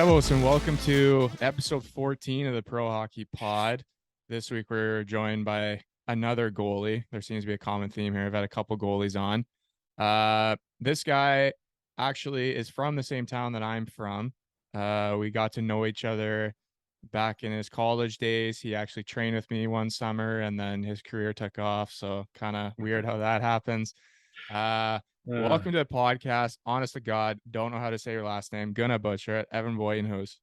Devos, and welcome to episode 14 of the Pro Hockey Pod. This week we're joined by another goalie. There seems to be a common theme here. I've had a couple goalies on. This guy actually is from the same town that I'm from. We got to know each other back in his college days. He actually trained with me one summer, and then his career took off. So kind of weird how that happens. Welcome to the podcast. Honest to God, don't know how to say your last name. Gonna butcher it. Evan Buitenhuis.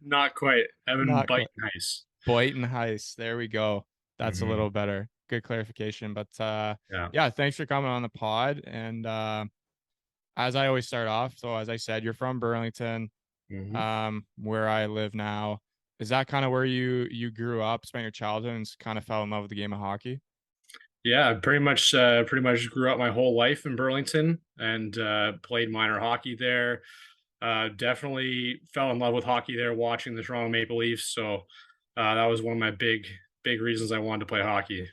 Not quite. Evan Buitenhuis. Buitenhuis. There we go. That's a little better. Good clarification. But yeah, thanks for coming on the pod. And as I always start off, so as I said, you're from Burlington, where I live now. Is that kind of where you grew up, spent your childhood, and kind of fell in love with the game of hockey? Yeah, pretty much grew up my whole life in Burlington and played minor hockey there. Definitely fell in love with hockey there watching the Toronto Maple Leafs. So that was one of my big reasons I wanted to play hockey.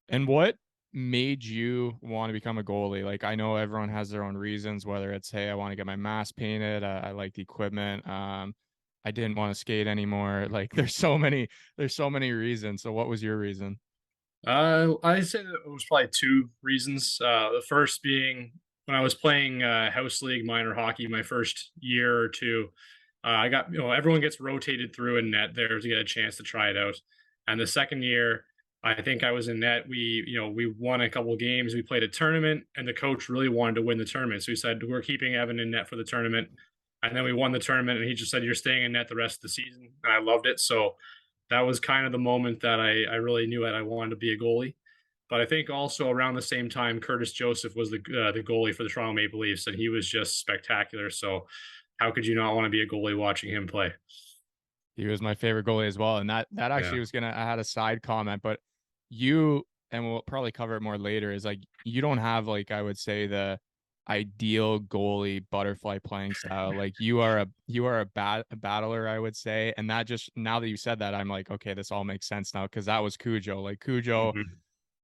And what made you want to become a goalie? Like, I know everyone has their own reasons, whether it's, hey, I want to get my mask painted. I like the equipment. I didn't want to skate anymore. Like, there's so many reasons. So what was your reason? I say that it was probably two reasons. The first being when I was playing house league minor hockey my first year or two, I got, everyone gets rotated through in net there to get a chance to try it out. And the second year, I think I was in net. We won a couple of games. We played a tournament, and the coach really wanted to win the tournament. So he said, we're keeping Evan in net for the tournament. And then we won the tournament, and he just said, you're staying in net the rest of the season. And I loved it. So that was kind of the moment that I really knew that I wanted to be a goalie. But I think also around the same time, Curtis Joseph was the goalie for the Toronto Maple Leafs, and he was just spectacular. So how could you not want to be a goalie watching him play? He was my favorite goalie as well. And that actually was I had a side comment, but you, and we'll probably cover it more later, is like, you don't have, like, I would say, the ideal goalie butterfly playing style. Like, you are a battler, I would say. And that, just now that you said that, I'm like, okay, this all makes sense now, because that was Cujo. Like, Cujo,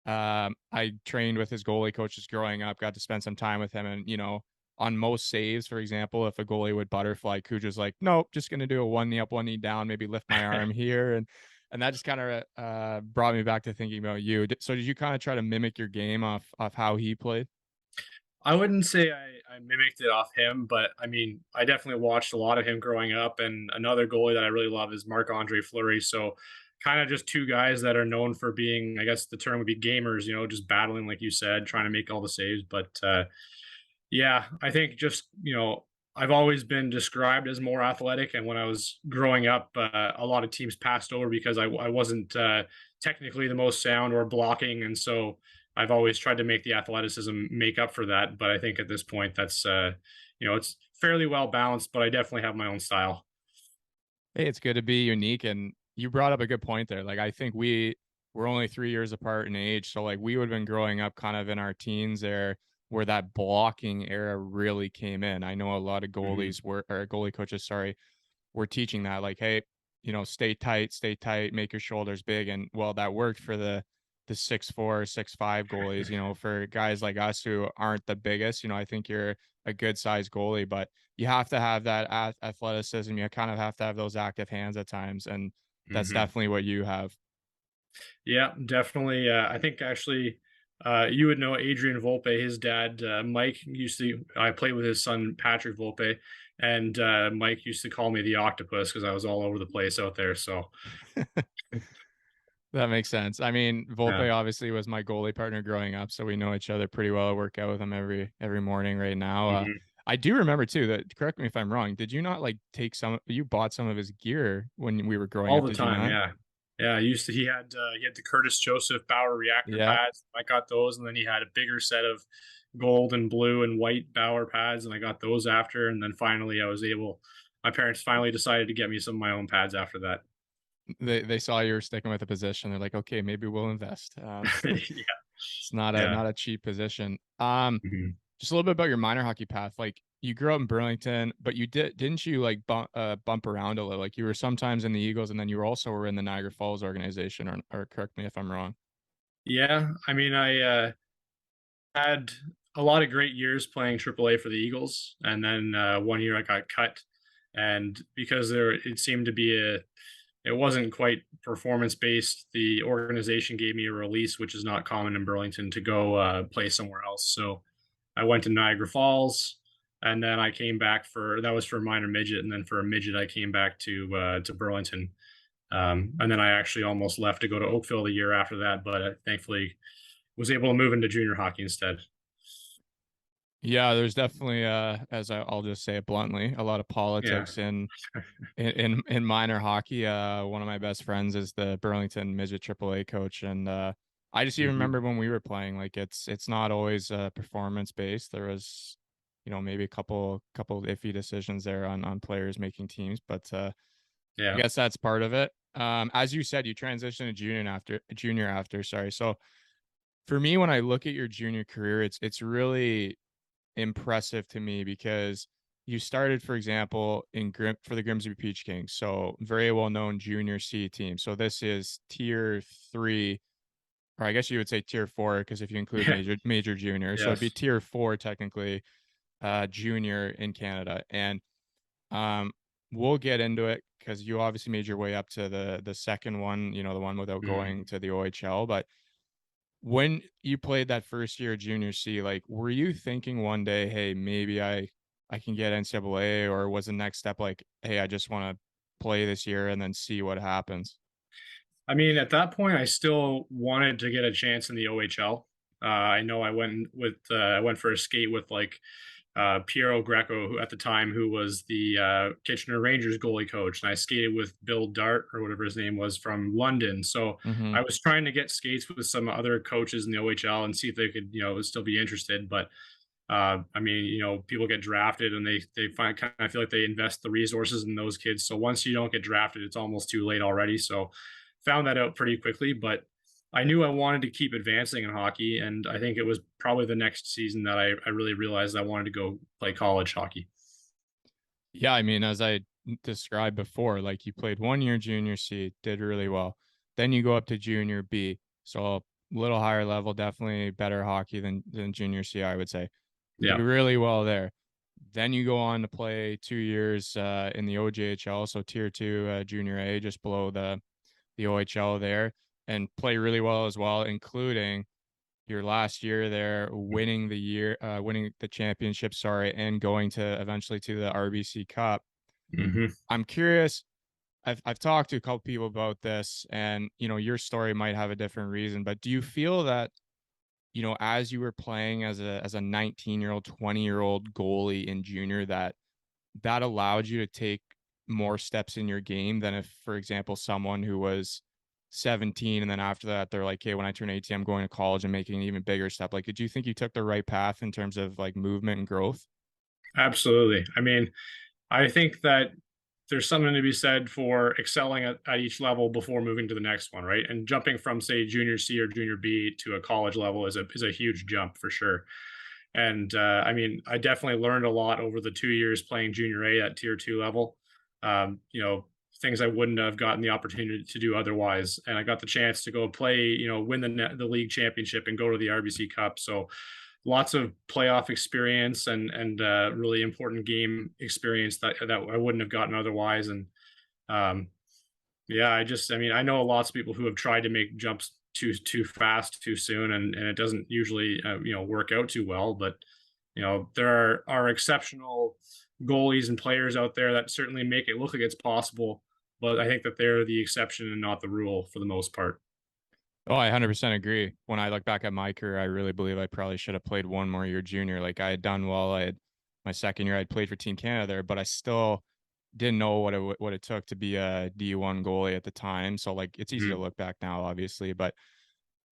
I trained with his goalie coaches growing up, got to spend some time with him, and on most saves, for example, if a goalie would butterfly, Cujo's like, nope, just gonna do a one knee up, one knee down, maybe lift my arm here, and that just kind of brought me back to thinking about you. So did you kind of try to mimic your game off how he played? I wouldn't say I mimicked it off him, but I mean, I definitely watched a lot of him growing up. And another goalie that I really love is Marc-Andre Fleury. So kind of just two guys that are known for being, I guess the term would be gamers, just battling, like you said, trying to make all the saves. But yeah, I think just, I've always been described as more athletic. And when I was growing up, a lot of teams passed over because I wasn't technically the most sound or blocking. And so I've always tried to make the athleticism make up for that. But I think at this point, that's, it's fairly well balanced, but I definitely have my own style. Hey, it's good to be unique. And you brought up a good point there. Like, I think we're only 3 years apart in age. So, like, we would have been growing up kind of in our teens there, where that blocking era really came in. I know a lot of goalies or goalie coaches, sorry, were teaching that, like, hey, stay tight, make your shoulders big. And well, that worked for the 6'4", 6'5" goalies. For guys like us who aren't the biggest, I think you're a good sized goalie, but you have to have that athleticism. You kind of have to have those active hands at times. And that's definitely what you have. Yeah, definitely. I think actually, you would know Adrian Volpe. His dad, Mike, I played with his son, Patrick Volpe, and Mike used to call me the octopus because I was all over the place out there. So, That makes sense. I mean, yeah. Volpe obviously was my goalie partner growing up, so we know each other pretty well. I work out with him every morning right now. I do remember too that, correct me if I'm wrong, did you not like you bought some of his gear when we were growing All up, the did you time, not? yeah. Yeah, he had the Curtis Joseph Bauer reactor Yeah. pads. I got those, and then he had a bigger set of gold and blue and white Bauer pads, and I got those after. And then finally, my parents finally decided to get me some of my own pads after that. They saw you were sticking with the position. They're like, okay, maybe we'll invest. Yeah, It's not a yeah. not a cheap position. Mhm. Just a little bit about your minor hockey path. Like, you grew up in Burlington, but didn't you like bump around a little? Like, you were sometimes in the Eagles, and then you were in the Niagara Falls organization, or correct me if I'm wrong. Yeah, I mean, I had a lot of great years playing AAA for the Eagles, and then one year I got cut And because it seemed to be it wasn't quite performance based. The organization gave me a release, which is not common in Burlington, to go play somewhere else. So I went to Niagara Falls, and then I came back for that was for minor midget, and then for a midget I came back to Burlington, and then I actually almost left to go to Oakville the year after that, but I thankfully was able to move into junior hockey instead. Yeah, there's definitely I'll just say it bluntly, a lot of Yeah. politics in minor hockey. One of my best friends is the Burlington midget AAA coach, and I just even Hmm. remember when we were playing, like it's not always performance based. There was, maybe a couple iffy decisions there on players making teams, but I Yeah. guess that's part of it. As you said, you transitioned to junior after, sorry. So for me, when I look at your junior career, it's really impressive to me because you started, for example, for the Grimsby Peach Kings, so very well known junior C team. So this is tier 3, or I guess you would say tier 4 because if you include Yeah. major junior, so it'd be Yes. tier 4 technically, junior in Canada. And um, we'll get into it because you obviously made your way up to the second one, the one without Mhm. going to the OHL. But when you played that first year of junior C, like, were you thinking one day, hey, maybe I can get NCAA, or was the next step like, hey, I just want to play this year and then see what happens? I mean, at that point, I still wanted to get a chance in the OHL. I know I went for a skate with like Piero Greco, who at the time who was the Kitchener Rangers goalie coach, and I skated with Bill Dart or whatever his name was from London. So Mm-hmm. I was trying to get skates with some other coaches in the OHL and see if they could, still be interested. But I mean, people get drafted and they find kind of feel like they invest the resources in those kids. So once you don't get drafted, it's almost too late already. So found that out pretty quickly, but I knew I wanted to keep advancing in hockey, and I think it was probably the next season that I really realized I wanted to go play college hockey. Yeah, I mean, as I described before, like you played 1 year junior C, did really well. Then you go up to junior B, so a little higher level, definitely better hockey than junior C, I would say. Yeah. Do really well there. Then you go on to play 2 years in the OJHL, so tier 2 junior A, just below the OHL there, and play really well as well, including your last year there, winning the championship, sorry, and going to eventually to the RBC Cup. Hmm. I'm curious. I've talked to a couple people about this, and your story might have a different reason, but do you feel that as you were playing as a 19-year-old, 20-year-old goalie in junior, that allowed you to take more steps in your game than if, for example, someone who was 17 and then after that they're like, hey, when I turn 18, I'm going to college and making an even bigger step. Like, did you think you took the right path in terms of like movement and growth? Absolutely. I mean, I think that there's something to be said for excelling at each level before moving to the next one, right? And jumping from say junior C or junior B to a college level is a huge jump for sure. And I mean, I definitely learned a lot over the 2 years playing junior A at tier 2 level. Things I wouldn't have gotten the opportunity to do otherwise. And I got the chance to go play, win the league championship and go to the RBC Cup. So lots of playoff experience and really important game experience that I wouldn't have gotten otherwise. And um, yeah, I mean, I know lots of people who have tried to make jumps too fast, too soon, and it doesn't usually work out too well. But there are exceptional goalies and players out there that certainly make it look like it's possible. But I think that they're the exception and not the rule for the most part. Oh, I 100% agree. When I look back at my career, I really believe I probably should have played one more year junior. Like, I had done well. I had my second year, I'd played for Team Canada there, but I still didn't know what it took to be a D1 goalie at the time. So like, it's easy to Mhm. look back now, obviously. But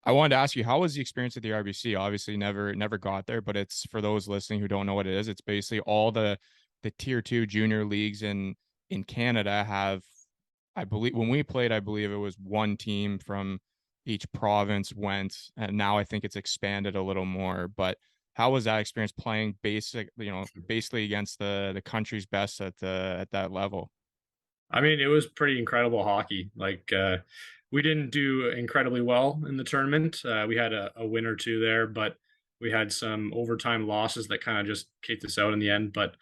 I wanted to ask you, how was the experience at the RBC? Obviously, never got there, but it's for those listening who don't know what it is. It's basically all the tier 2 junior leagues in Canada have, I believe when we played, I believe it was one team from each province went, and now I think it's expanded a little more. But how was that experience playing basically against the country's best at that level? I mean, it was pretty incredible hockey. Like, we didn't do incredibly well in the tournament. We had a win or two there, but we had some overtime losses that kind of just kicked us out in the end. But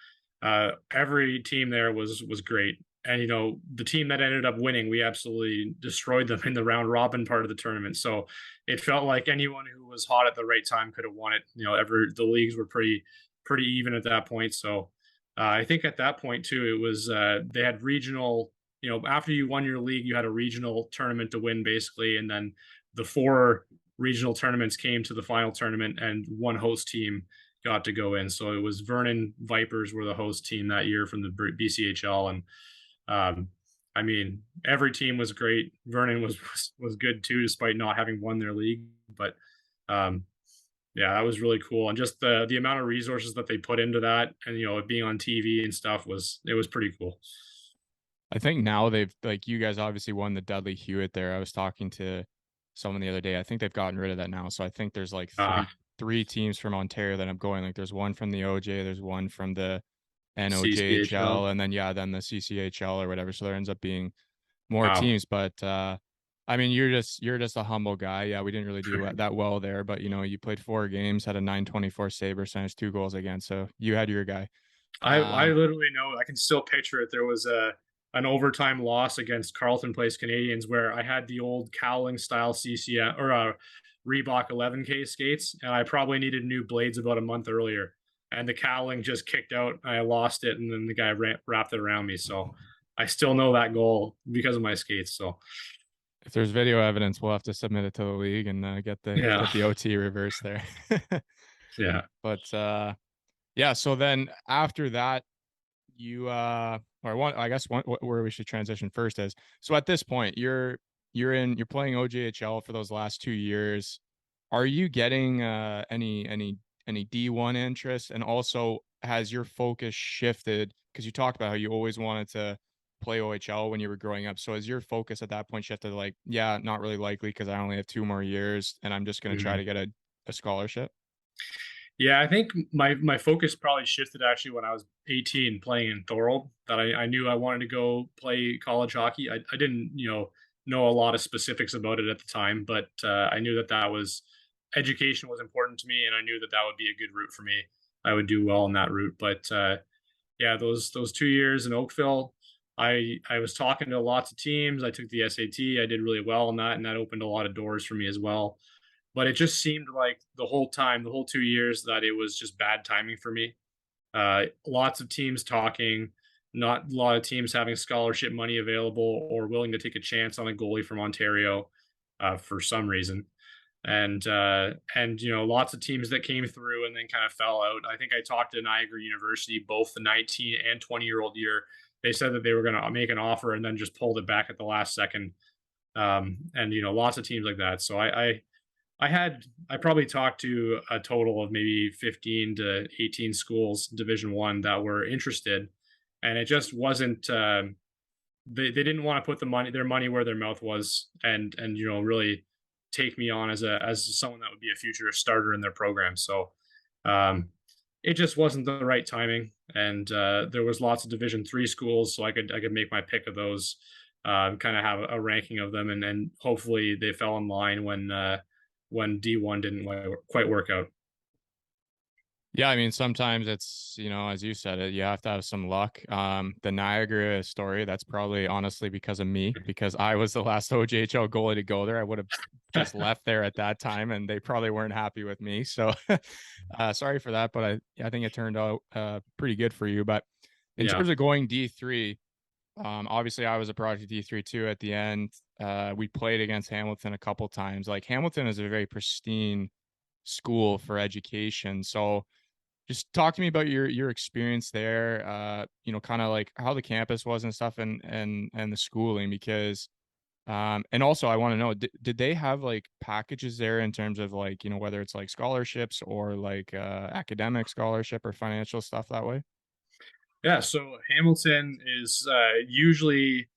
Every team there was great. And the team that ended up winning, we absolutely destroyed them in the round robin part of the tournament. So it felt like anyone who was hot at the right time could have won it. The leagues were pretty even at that point. So I think at that point too, it was they had regional. After you won your league, you had a regional tournament to win basically, and then the four regional tournaments came to the final tournament, and one host team got to go in. So it was Vernon Vipers were the host team that year from the BCHL, and um, I mean every team was great. Vernon was good too, despite not having won their league. But um, yeah, that was really cool, and just the amount of resources that they put into that, and it being on TV and stuff was pretty cool. I think now they've like you guys obviously won the Dudley Hewitt there. I was talking to someone the other day. I think they've gotten rid of that now. So I think there's like Uh, three teams from Ontario that I'm going. Like there's one from the OJ, there's one from the NOJHL, CCHL. and then then the CCHL or whatever. So there ends up being more Wow. teams. But I mean, you're just a humble guy. Yeah, we didn't really do that well there, but you played 4 games, had a 924 save percentage, 2 goals against. So you had your guy. I literally know, I can still picture it. There was an overtime loss against Carleton Place Canadians where I had the old cowling style CCM or Reebok 11K skates, and I probably needed new blades about a month earlier. And the cowling just kicked out. I lost it, and then the guy wrapped it around me. So I still know that goal because of my skates. So If there's video evidence, we'll have to submit it to the league and yeah, get the OT reverse there. yeah. But yeah, so then after that, you or one I guess one where we should transition first is so at this point you're playing OJHL for those last 2 years. Are you getting any D1 interest? And also has your focus shifted? Because you talked about how you always wanted to play OHL when you were growing up. So has your focus at that point shifted like, yeah, not really likely because I only have 2 more years and I'm just gonna try Mhm. to get a scholarship? Yeah, I think my focus probably shifted actually when I was 18 playing in Thorold, that I knew I wanted to go play college hockey. I didn't, know a lot of specifics about it at the time, but I knew that was education was important to me, and I knew that would be a good route for me. I would do well in that route. But yeah, those 2 years in Oakville, I was talking to lots of teams. I took the SAT. I did really well in that, and that opened a lot of doors for me as well. But it just seemed like the whole time, the whole 2 years, that it was just bad timing for me. Lots of teams talking, not a lot of teams having scholarship money available or willing to take a chance on a goalie from Ontario for some reason. And lots of teams that came through and then kind of fell out. I think I talked to Niagara University both the 19 and 20-year-old year. They said that they were going to make an offer and then just pulled it back at the last second. And lots of teams like that. So I probably talked to a total of maybe 15 to 18 schools, Division One, that were interested, and it just wasn't. They didn't want to put their money where their mouth was, and really take me on as someone that would be a future starter in their program. So um, it just wasn't the right timing, and there was lots of Division 3 schools, so I could make my pick of those, kind of have a ranking of them, and hopefully they fell in line when D1 didn't quite work out. Yeah, I mean, sometimes it's, as you said it, you have to have some luck. The Niagara story, that's probably honestly because of me, because I was the last OJHL goalie to go there. I would have just left there at that time and they probably weren't happy with me. So sorry for that, but I think it turned out pretty good for you. But in Yeah. terms of going D3, obviously I was a project D3 too at the end. We played against Hamilton a couple times. Like Hamilton is a very pristine school for education. So just talk to me about your experience there, kind of like how the campus was and stuff and the schooling because and also I want to know did they have like packages there in terms of like, whether it's like scholarships or like academic scholarship or financial stuff that way? Yeah, so Hamilton is usually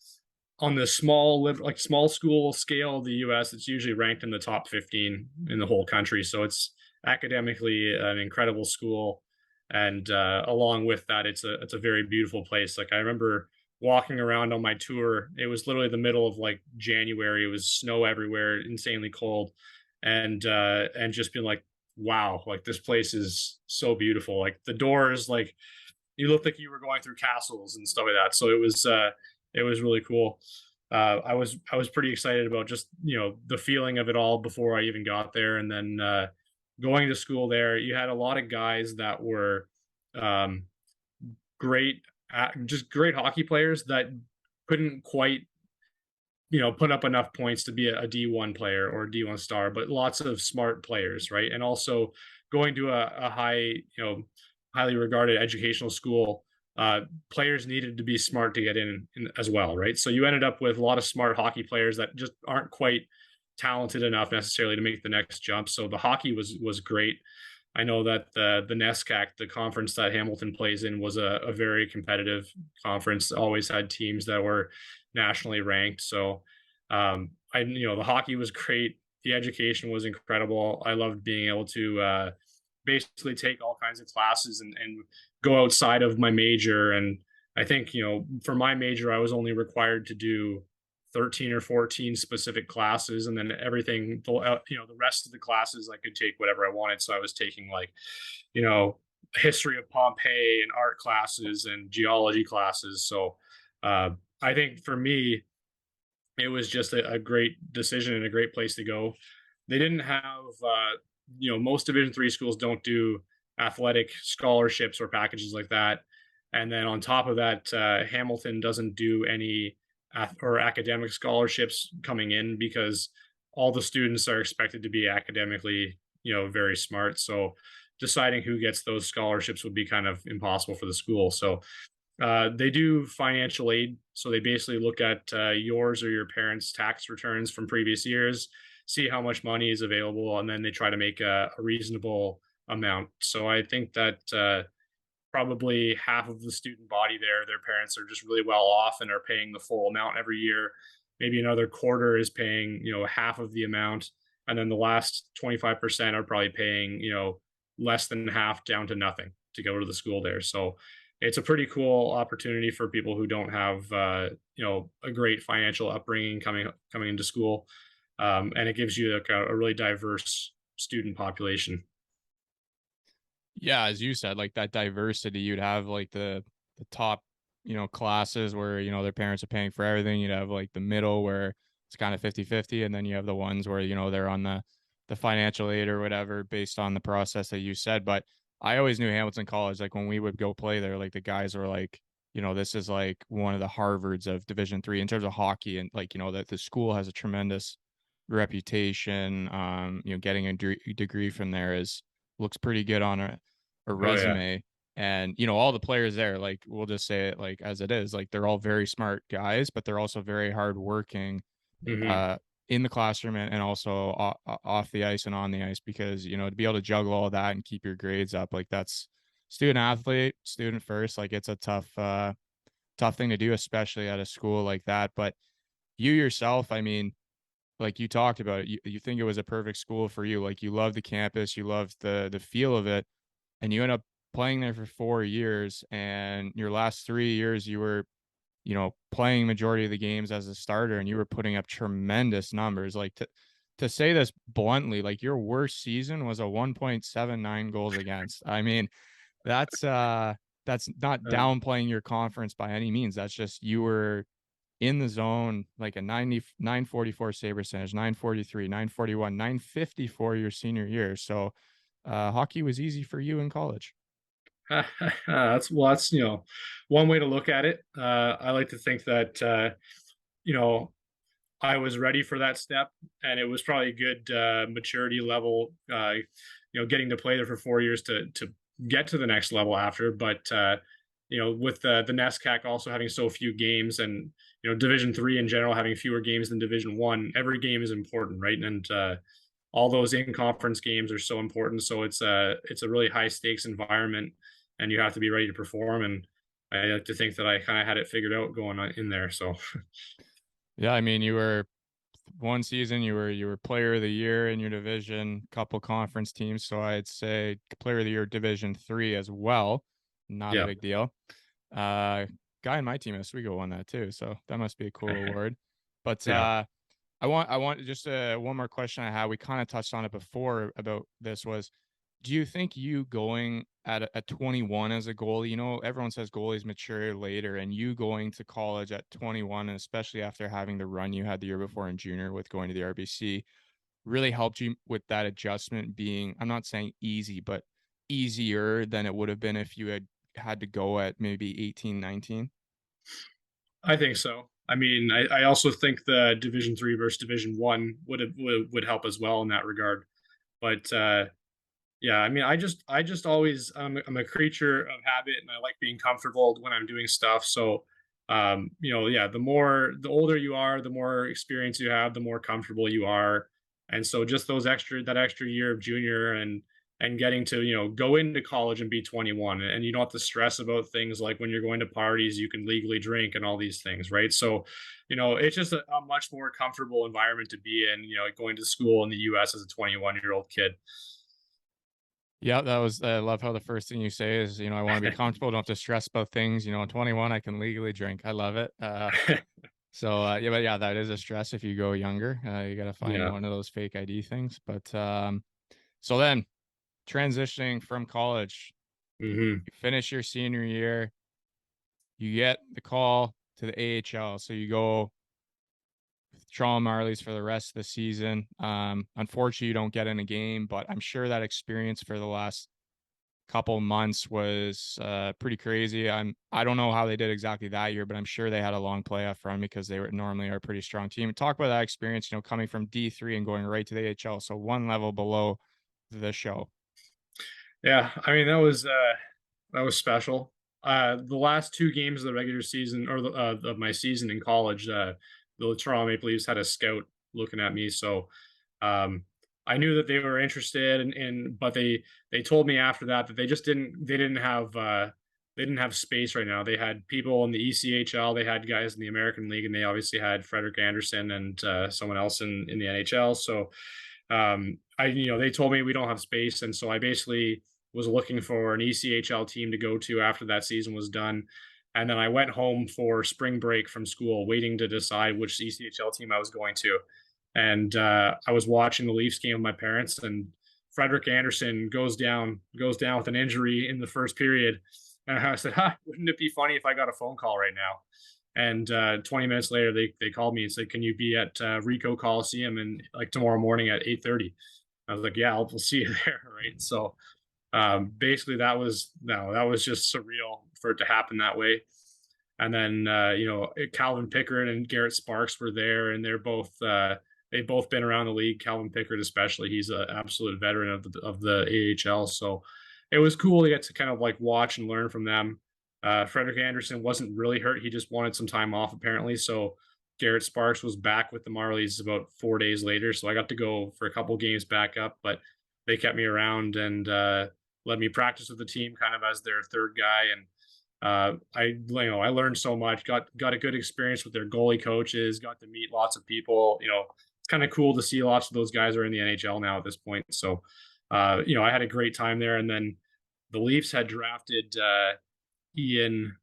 on the small school scale of the US. It's usually ranked in the top 15 in the whole country. So it's academically an incredible school, and along with that, it's a very beautiful place. Like I remember walking around on my tour. It was literally the middle of like January. It was snow everywhere, insanely cold, and just being like, wow, like this place is so beautiful. Like the doors, like You looked like you were going through castles and stuff like that. So it was really cool. I was pretty excited about just, you know, the feeling of it all before I even got there. And then going to school there, you had a lot of guys that were um, great, just great hockey players that couldn't quite, you know, put up enough points to be a D1 player or a D1 star, but lots of smart players, right? And also going to a high, you know, highly regarded educational school, players needed to be smart to get in as well, right? So you ended up with a lot of smart hockey players that just aren't quite talented enough necessarily to make the next jump. So the hockey was great. I know that the NESCAC, the conference that Hamilton plays in, was a very competitive conference. Always had teams that were nationally ranked. So, I, you know, the hockey was great. The education was incredible. I loved being able to basically take all kinds of classes and go outside of my major. And I think, you know, for my major, I was only required to do 13 or 14 specific classes, and then everything, you know, the rest of the classes I could take whatever I wanted. So I was taking, like, you know, history of Pompeii and art classes and geology classes. So I think for me, it was just a great decision and a great place to go. They didn't have, you know, most Division 3 schools don't do athletic scholarships or packages like that. And then on top of that, Hamilton doesn't do any or academic scholarships coming in, because all the students are expected to be academically, you know, very smart. So deciding who gets those scholarships would be kind of impossible for the school. So they do financial aid. So they basically look at yours or your parents' tax returns from previous years, see how much money is available, and then they try to make a reasonable amount. So I think that probably half of the student body there, their parents are just really well off and are paying the full amount every year. Maybe another quarter is paying, you know, half of the amount. And then the last 25% are probably paying, you know, less than half down to nothing to go to the school there. So it's a pretty cool opportunity for people who don't have, you know, a great financial upbringing coming into school. And it gives you like a really diverse student population. Yeah, as you said, like that diversity, you'd have like the top, you know, classes where, you know, their parents are paying for everything. You'd have like the middle where it's kind of 50-50, and then you have the ones where, you know, they're on the financial aid or whatever based on the process that you said. But I always knew Hamilton College, like when we would go play there, like the guys were like, you know, this is like one of the Harvards of Division 3 in terms of hockey, and like, you know, that the school has a tremendous reputation. You know, getting a degree from there is looks pretty good on a Oh yeah. resume. And, you know, all the players there, like, we'll just say it like as it is, like they're all very smart guys, but they're also very hardworking Hmm. uh, in the classroom, and also off the ice and on the ice, because, you know, to be able to juggle all that and keep your grades up, like that's student athlete, student first, like it's a tough thing to do, especially at a school like that. But you yourself, I mean, like you talked about it, you think it was a perfect school for you. Like you love the campus, you love the feel of it, and you end up playing there for 4 years, and your last 3 years you were, you know, playing majority of the games as a starter, and you were putting up tremendous numbers. Like to say this bluntly, like your worst season was a 1.79 goals against. I mean, that's not downplaying your conference by any means. That's just you were in the zone, like a 944 save percentage, 943, 941, 954 your senior year. So hockey was easy for you in college. That's, well, that's, you know, one way to look at it. I like to think that you know, I was ready for that step, and it was probably a good maturity level. You know, getting to play there for 4 years to get to the next level after. But you know, with the NESCAC also having so few games, and, you know, Division 3 in general having fewer games than Division 1, every game is important, right? And all those in conference games are so important. So it's a really high stakes environment, and you have to be ready to perform. And I like to think that I kind of had it figured out going on in there. So Yeah, I mean, you were one season you were player of the year in your division, couple conference teams. So I'd say player of the year Division 3 as well. Not a yeah. big deal. Uh Guy in my team Oswego won that too. So that must be a cool award. But Yeah. I want just one more question I had. We kind of touched on it before about this was, do you think you going at 21 as a goalie, you know, everyone says goalies mature later, and you going to college at 21, and especially after having the run you had the year before in junior with going to the RBC, really helped you with that adjustment being, I'm not saying easy, but easier than it would have been if you had to go at maybe 18, 19? I think so. I mean, I also think the Division 3 versus Division 1 would help as well in that regard. But yeah, I mean, I just always I'm a creature of habit, and I like being comfortable when I'm doing stuff. So, yeah, the older you are, the more experience you have, the more comfortable you are. And so just that extra year of junior and getting to, go into college and be 21, and you don't have to stress about things like when you're going to parties, you can legally drink and all these things, right? So, it's just a much more comfortable environment to be in, going to school in the US as a 21-year-old kid. Yeah, that was, I love how the first thing you say is, I want to be comfortable, don't have to stress about things. At 21, I can legally drink. I love it. Yeah, but yeah, that is a stress if you go younger. You got to find Yeah. one of those fake ID things. But so then transitioning from college, Hmm. you finish your senior year, you get the call to the AHL. So you go with Toronto Marlies for the rest of the season. Unfortunately, you don't get in a game, but I'm sure that experience for the last couple months was pretty crazy. I don't know how they did exactly that year, but I'm sure they had a long playoff run because they were normally are a pretty strong team. Talk about that experience, coming from D3 and going right to the AHL, so one level below the show. Yeah, I mean that was special. The last two games of the regular season or of my season in college, the Toronto Maple Leafs had a scout looking at me, so um, I knew that they were interested, but they told me after that that they didn't have space right now. They had people in the ECHL, they had guys in the American League, and they obviously had Frederik Andersen and someone else in the NHL. So they told me we don't have space, and so I basically was looking for an ECHL team to go to after that season was done. And then I went home for spring break from school, waiting to decide which ECHL team I was going to. And I was watching the Leafs game with my parents, and Frederik Andersen goes down with an injury in the first period. And I said, wouldn't it be funny if I got a phone call right now? And 20 minutes later, they called me and said, "Can you be at Rico Coliseum and like tomorrow morning at 8:30?" I was like, "Yeah, we'll see you there." Right. So basically, that was just surreal for it to happen that way. And then Calvin Pickard and Garrett Sparks were there, and they've both been around the league. Calvin Pickard, especially, he's an absolute veteran of the AHL. So it was cool to get to kind of like watch and learn from them. Frederik Andersen wasn't really hurt; he just wanted some time off apparently. So Garrett Sparks was back with the Marlies about 4 days later, so I got to go for a couple games back up, but they kept me around and let me practice with the team kind of as their third guy. And I learned so much, got a good experience with their goalie coaches, got to meet lots of people. It's kind of cool to see lots of those guys are in the NHL now at this point. So I had a great time there. And then the Leafs had drafted Ian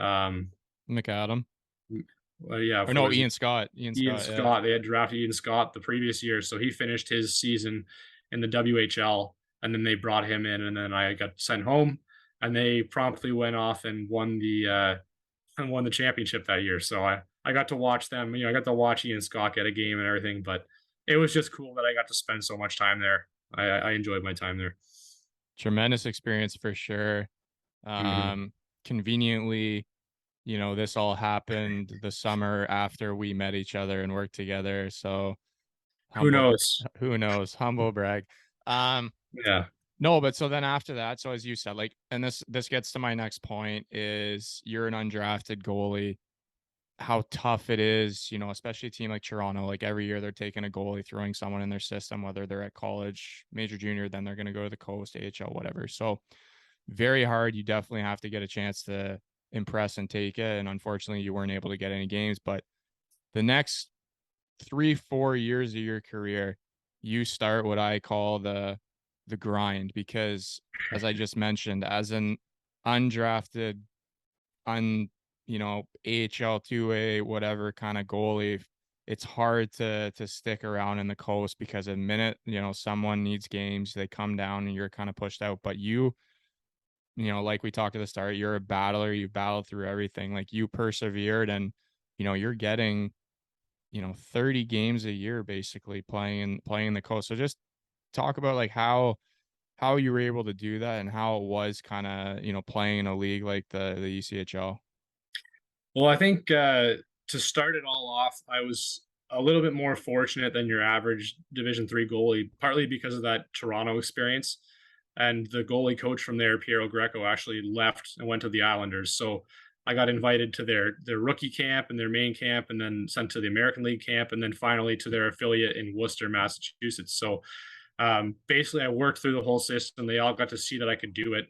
McAdam. yeah, Or for no, his Ian Scott. Ian Yeah. Scott. They had drafted Ian Scott the previous year, so he finished his season in the WHL, and then they brought him in, and then I got sent home, and they promptly went off and won the championship that year. So I got to watch them. I got to watch Ian Scott get a game and everything, but it was just cool that I got to spend so much time there. I enjoyed my time there. Tremendous experience for sure. Hmm. Um, Conveniently, this all happened the summer after we met each other and worked together. So Who humble, knows? who knows? Humble brag. Um, Yeah. no, but so then after that, so as you said, like, and this gets to my next point is you're an undrafted goalie. How tough it is, especially a team like Toronto. Like every year they're taking a goalie, throwing someone in their system, whether they're at college, major, junior, then they're going to go to the coast, AHL, whatever. So very hard. You definitely have to get a chance to impress and take it. And unfortunately, you weren't able to get any games. But the next 3-4 years of your career, you start what I call the grind because, as I just mentioned, as an undrafted, un AHL 2A whatever kind of goalie, it's hard to stick around in the coast because the minute, someone needs games, they come down and you're kind of pushed out. But like we talked at the start, you're a battler, you battled through everything. Like you persevered and, you're getting, 30 games a year basically playing the coast. So just talk about like how you were able to do that and how it was kind of, playing in a league like the ECHL. Well, I think to start it all off, I was a little bit more fortunate than your average Division 3 goalie, partly because of that Toronto experience. And the goalie coach from there, Piero Greco, actually left and went to the Islanders. So I got invited to their rookie camp and their main camp, and then sent to the American League camp, and then finally to their affiliate in Worcester, Massachusetts. So basically, I worked through the whole system. They all got to see that I could do it,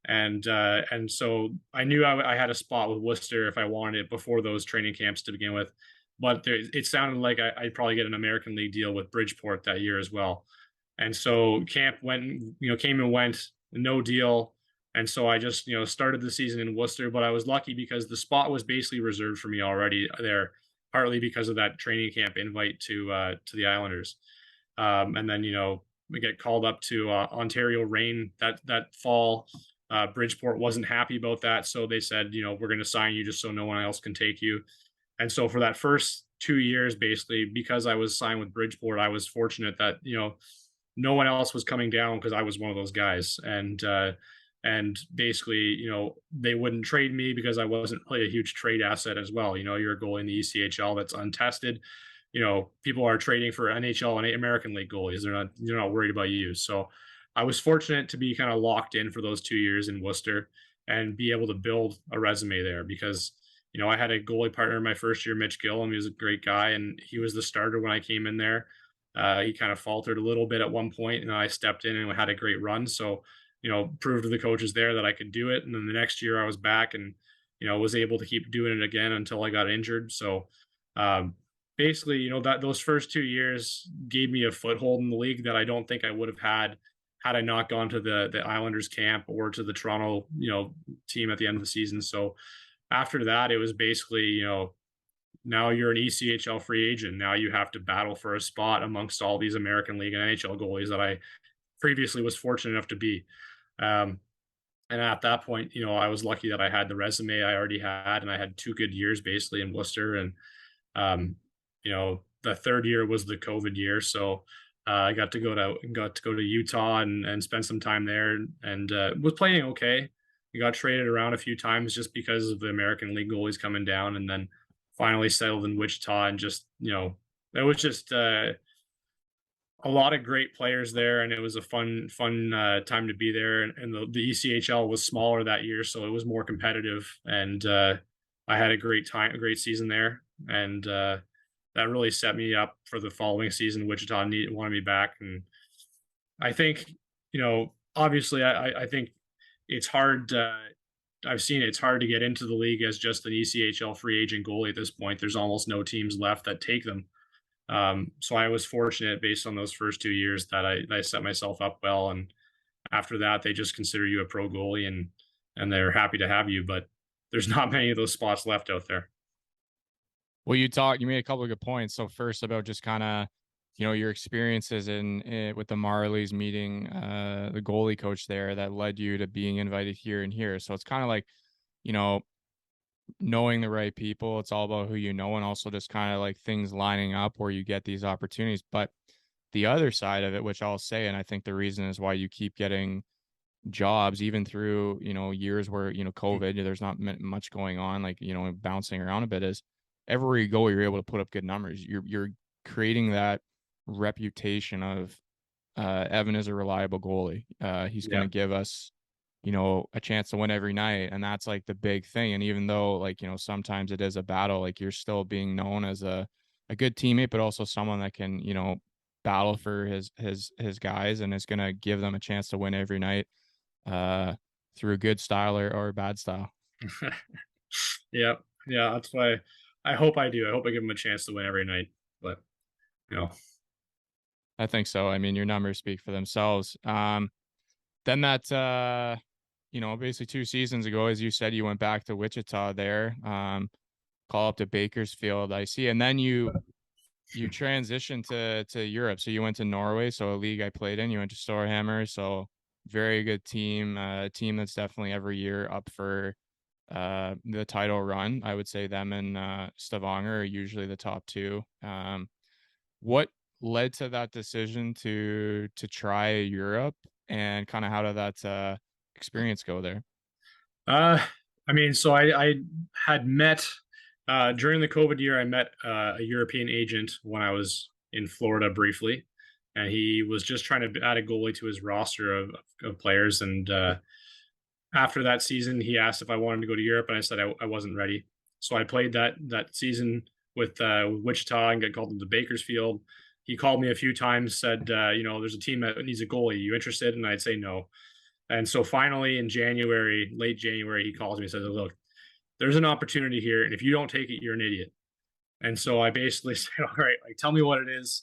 and so I knew I had a spot with Worcester if I wanted it before those training camps to begin with. But it sounded like I'd probably get an American League deal with Bridgeport that year as well. And so camp came and went, no deal. And so I just started the season in Worcester. But I was lucky because the spot was basically reserved for me already there, partly because of that training camp invite to the Islanders. And then we get called up to Ontario Reign that fall. Bridgeport wasn't happy about that, so they said, we're going to sign you just so no one else can take you. And so for that first 2 years, basically, because I was signed with Bridgeport, I was fortunate that no one else was coming down because I was one of those guys, and basically, they wouldn't trade me because I wasn't really a huge trade asset as well. You're a goalie in the ECHL that's untested. People are trading for NHL and American League goalies. They're not worried about you. So I was fortunate to be kind of locked in for those 2 years in Worcester and be able to build a resume there because, I had a goalie partner in my first year, Mitch Gillum. He was a great guy, and he was the starter when I came in there. He kind of faltered a little bit at one point, and I stepped in and had a great run. So, proved to the coaches there that I could do it. And then the next year I was back and, was able to keep doing it again until I got injured. So, basically, that those first 2 years gave me a foothold in the league that I don't think I would have had I not gone to the Islanders camp or to the Toronto, team at the end of the season. So after that, it was basically, now you're an ECHL free agent. Now you have to battle for a spot amongst all these American League and NHL goalies that I previously was fortunate enough to be. And at that point, I was lucky that I had the resume I already had, and I had 2 good years basically in Worcester. And um, the third year was the COVID year, so I got to go to Utah and spend some time there, and was playing okay. We got traded around a few times just because of the American League goalies coming down, and then finally settled in Wichita. And just it was just a lot of great players there, and it was a fun time to be there. And the ECHL was smaller that year, so it was more competitive. And I had a great season there, and that really set me up for the following season. Wichita wanted me back, and I think obviously I think it's hard. I've seen it's hard to get into the league as just an ECHL free agent goalie at this point. There's almost no teams left that take them. So I was fortunate based on those first 2 years that I set myself up well, and after that they just consider you a pro goalie, and they're happy to have you. But there's not many of those spots left out there. Well, you made a couple of good points. So first about just kind of, your experiences with the Marlies meeting the goalie coach there that led you to being invited here and here. So it's kind of like, knowing the right people. It's all about who you know, and also just kind of like things lining up where you get these opportunities. But the other side of it, which I'll say, and I think the reason is why you keep getting jobs even through years where COVID, there's not much going on, like bouncing around a bit, is everywhere you go you're able to put up good numbers. You're creating that reputation of Evan is a reliable goalie. He's going to give us a chance to win every night, and that's like the big thing. And even though like sometimes it is a battle, like you're still being known as a good teammate, but also someone that can battle for his guys and is going to give them a chance to win every night through a good style or a bad style. Yeah, that's why I hope I do. I hope I give them a chance to win every night. But I think so. I mean, your numbers speak for themselves. Then that basically 2 seasons ago, as you said, you went back to Wichita there, call up to Bakersfield, I see. And then you you transitioned to Europe. So you went to Norway, so a league I played in. You went to Storhamar, so very good team, team that's definitely every year up for the title run. I would say them and Stavanger are usually the top two. What led to that decision to try Europe, and kind of how did that experience go there? Uh, I mean, so I had met during the COVID year. I met a European agent when I was in Florida briefly, and he was just trying to add a goalie to his roster of players. And after that season, he asked if I wanted to go to Europe, and I said I wasn't ready. So I played that season with Wichita and got called into Bakersfield. He called me a few times, said, there's a team that needs a goalie. You interested? And I'd say no. And so finally in January, late January, he calls me and says, look, there's an opportunity here. And if you don't take it, you're an idiot. And so I basically said, all right, like, tell me what it is.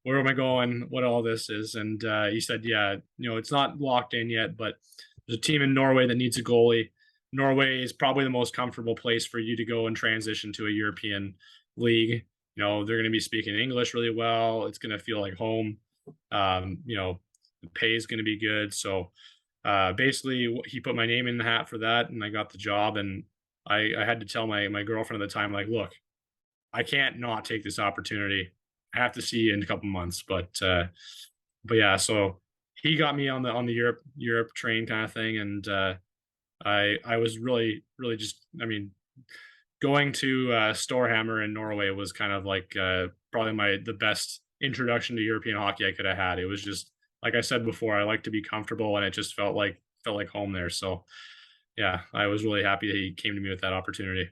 Where am I going? What all this is? And he said, yeah, it's not locked in yet, but there's a team in Norway that needs a goalie. Norway is probably the most comfortable place for you to go and transition to a European league. They're going to be speaking English really well. It's going to feel like home. The pay is going to be good. So basically he put my name in the hat for that, and I got the job. And I had to tell my girlfriend at the time, like, look, I can't not take this opportunity. I have to see you in a couple months. But yeah, so he got me on the Europe train kind of thing. And I was really, really just, I mean, going to Storhamar in Norway was kind of like probably the best introduction to European hockey I could have had. It was just, like I said before, I like to be comfortable, and it just felt like home there. So yeah, I was really happy that he came to me with that opportunity.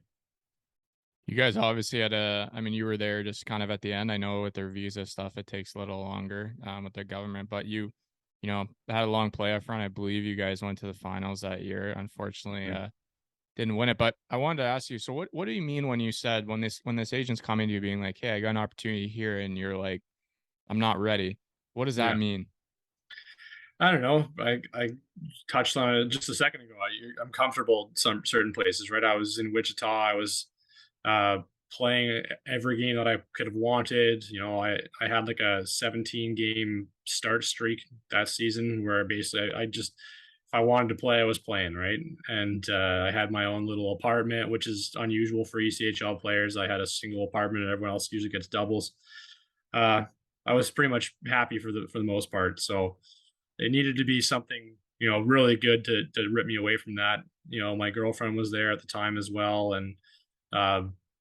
You guys obviously had I mean, you were there just kind of at the end. I know with their visa stuff, it takes a little longer with their government, but you had a long playoff run. I believe you guys went to the finals that year. Unfortunately, Mm. didn't win it. But I wanted to ask you, so what do you mean when you said when this agent's coming to you being like, hey, I got an opportunity here, and you're like, I'm not ready. What does that Yeah. mean? I don't know. I touched on it just a second ago. I'm comfortable in some certain places, right? I was in Wichita. I was uh, playing every game that I could have wanted. I had like a 17 game start streak that season where basically I just, if I wanted to play, I was playing, right? And I had my own little apartment, which is unusual for ECHL players. I had a single apartment, and everyone else usually gets doubles. Uh, I was pretty much happy for the most part. So it needed to be something, really good to rip me away from that. My girlfriend was there at the time as well, and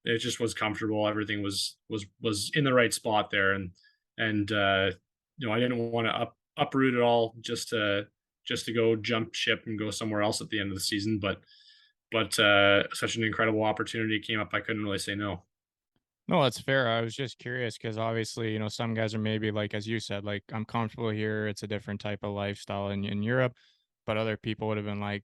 it just was comfortable. Everything was in the right spot there, and I didn't want to uproot it all just to go jump ship and go somewhere else at the end of the season. But such an incredible opportunity came up. I couldn't really say no. No, that's fair. I was just curious because obviously, some guys are maybe like, as you said, like, I'm comfortable here. It's a different type of lifestyle in Europe. But other people would have been like,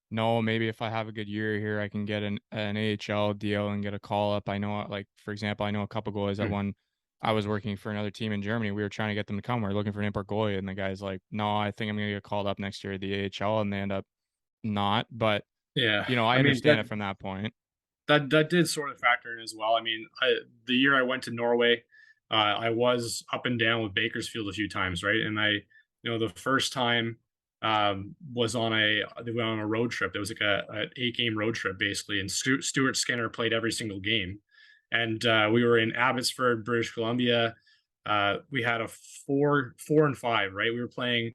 no, maybe if I have a good year here, I can get an AHL deal and get a call up. I know, like, for example, I know a couple goalies that Hmm. one. I was working for another team in Germany. We were trying to get them to come. We are looking for an import goalie, and the guy's like, no, I think I'm going to get called up next year at the AHL, and they end up not. But, Yeah, I I mean understand it from that point. that did sort of factor in as well. I mean, the year I went to Norway, I was up and down with Bakersfield a few times, right? And the first time was they went on a road trip. It was like an 8 game road trip basically, and Stuart Skinner played every single game. And we were in Abbotsford, British Columbia. We had a 4-4-5, right? We were playing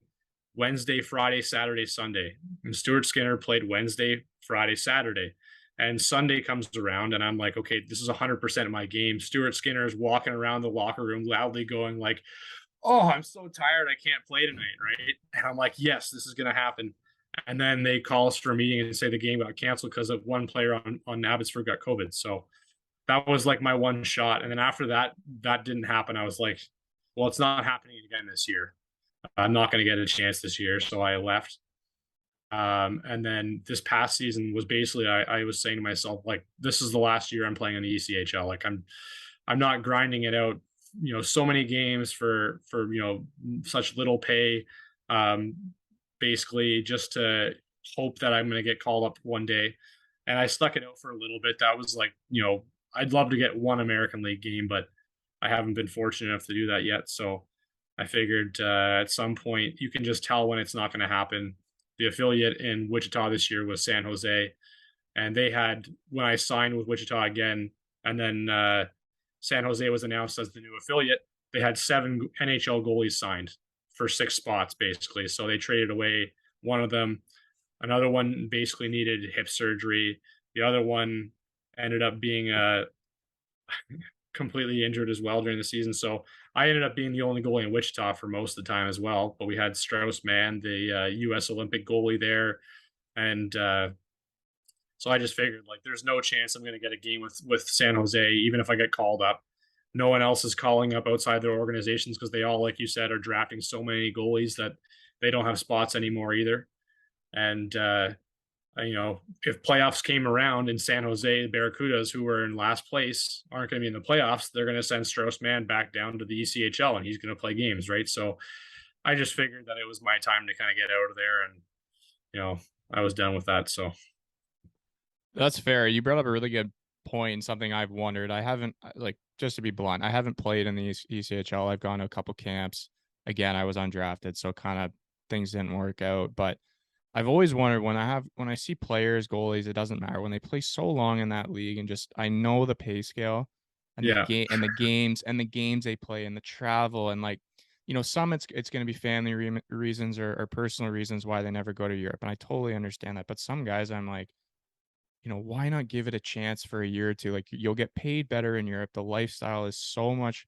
Wednesday, Friday, Saturday, Sunday. And Stuart Skinner played Wednesday, Friday, Saturday. And Sunday comes around, and I'm like, okay, this is 100% of my game. Stuart Skinner is walking around the locker room loudly going like, oh, I'm so tired, I can't play tonight, right? And I'm like, yes, this is going to happen. And then they call us for a meeting and say the game got canceled because of one player on Abbotsford got COVID. So that was like my one shot. And then after that, that didn't happen. I was like, well, it's not happening again this year. I'm not going to get a chance this year. So I left. And then this past season was basically I was saying to myself, like, this is the last year I'm playing in the ECHL. Like I'm not grinding it out, so many games for such little pay, um, basically just to hope that I'm going to get called up one day. And I stuck it out for a little bit. That was like, I'd love to get one American League game, but I haven't been fortunate enough to do that yet. So I figured at some point you can just tell when it's not going to happen. The affiliate in Wichita this year was San Jose, and they had, when I signed with Wichita again, and then San Jose was announced as the new affiliate, they had 7 NHL goalies signed for 6 spots basically. So they traded away one of them. Another one basically needed hip surgery. The other one ended up being completely injured as well during the season. So I ended up being the only goalie in Wichita for most of the time as well. But we had Strauss Mann, the U.S. Olympic goalie there, and so I just figured like there's no chance I'm going to get a game with San Jose, even if I get called up. No one else is calling up outside their organizations because they all, like you said, are drafting so many goalies that they don't have spots anymore either. And if playoffs came around in San Jose, the Barracudas, who were in last place, aren't going to be in the playoffs. They're going to send Strauss Mann back down to the ECHL, and he's going to play games, right? So I just figured that it was my time to kind of get out of there, and I was done with that. So that's fair. You brought up a really good point and something I've wondered. I haven't, like, just to be blunt, I haven't played in the ECHL. I've gone to a couple camps. Again, I was undrafted, so kind of things didn't work out. But I've always wondered when I see players, goalies, it doesn't matter, when they play so long in that league and just I know the pay scale and yeah, the games they play and the travel and like, some it's going to be family reasons or personal reasons why they never go to Europe. And I totally understand that. But some guys I'm like, why not give it a chance for a year or two? Like you'll get paid better in Europe. The lifestyle is so much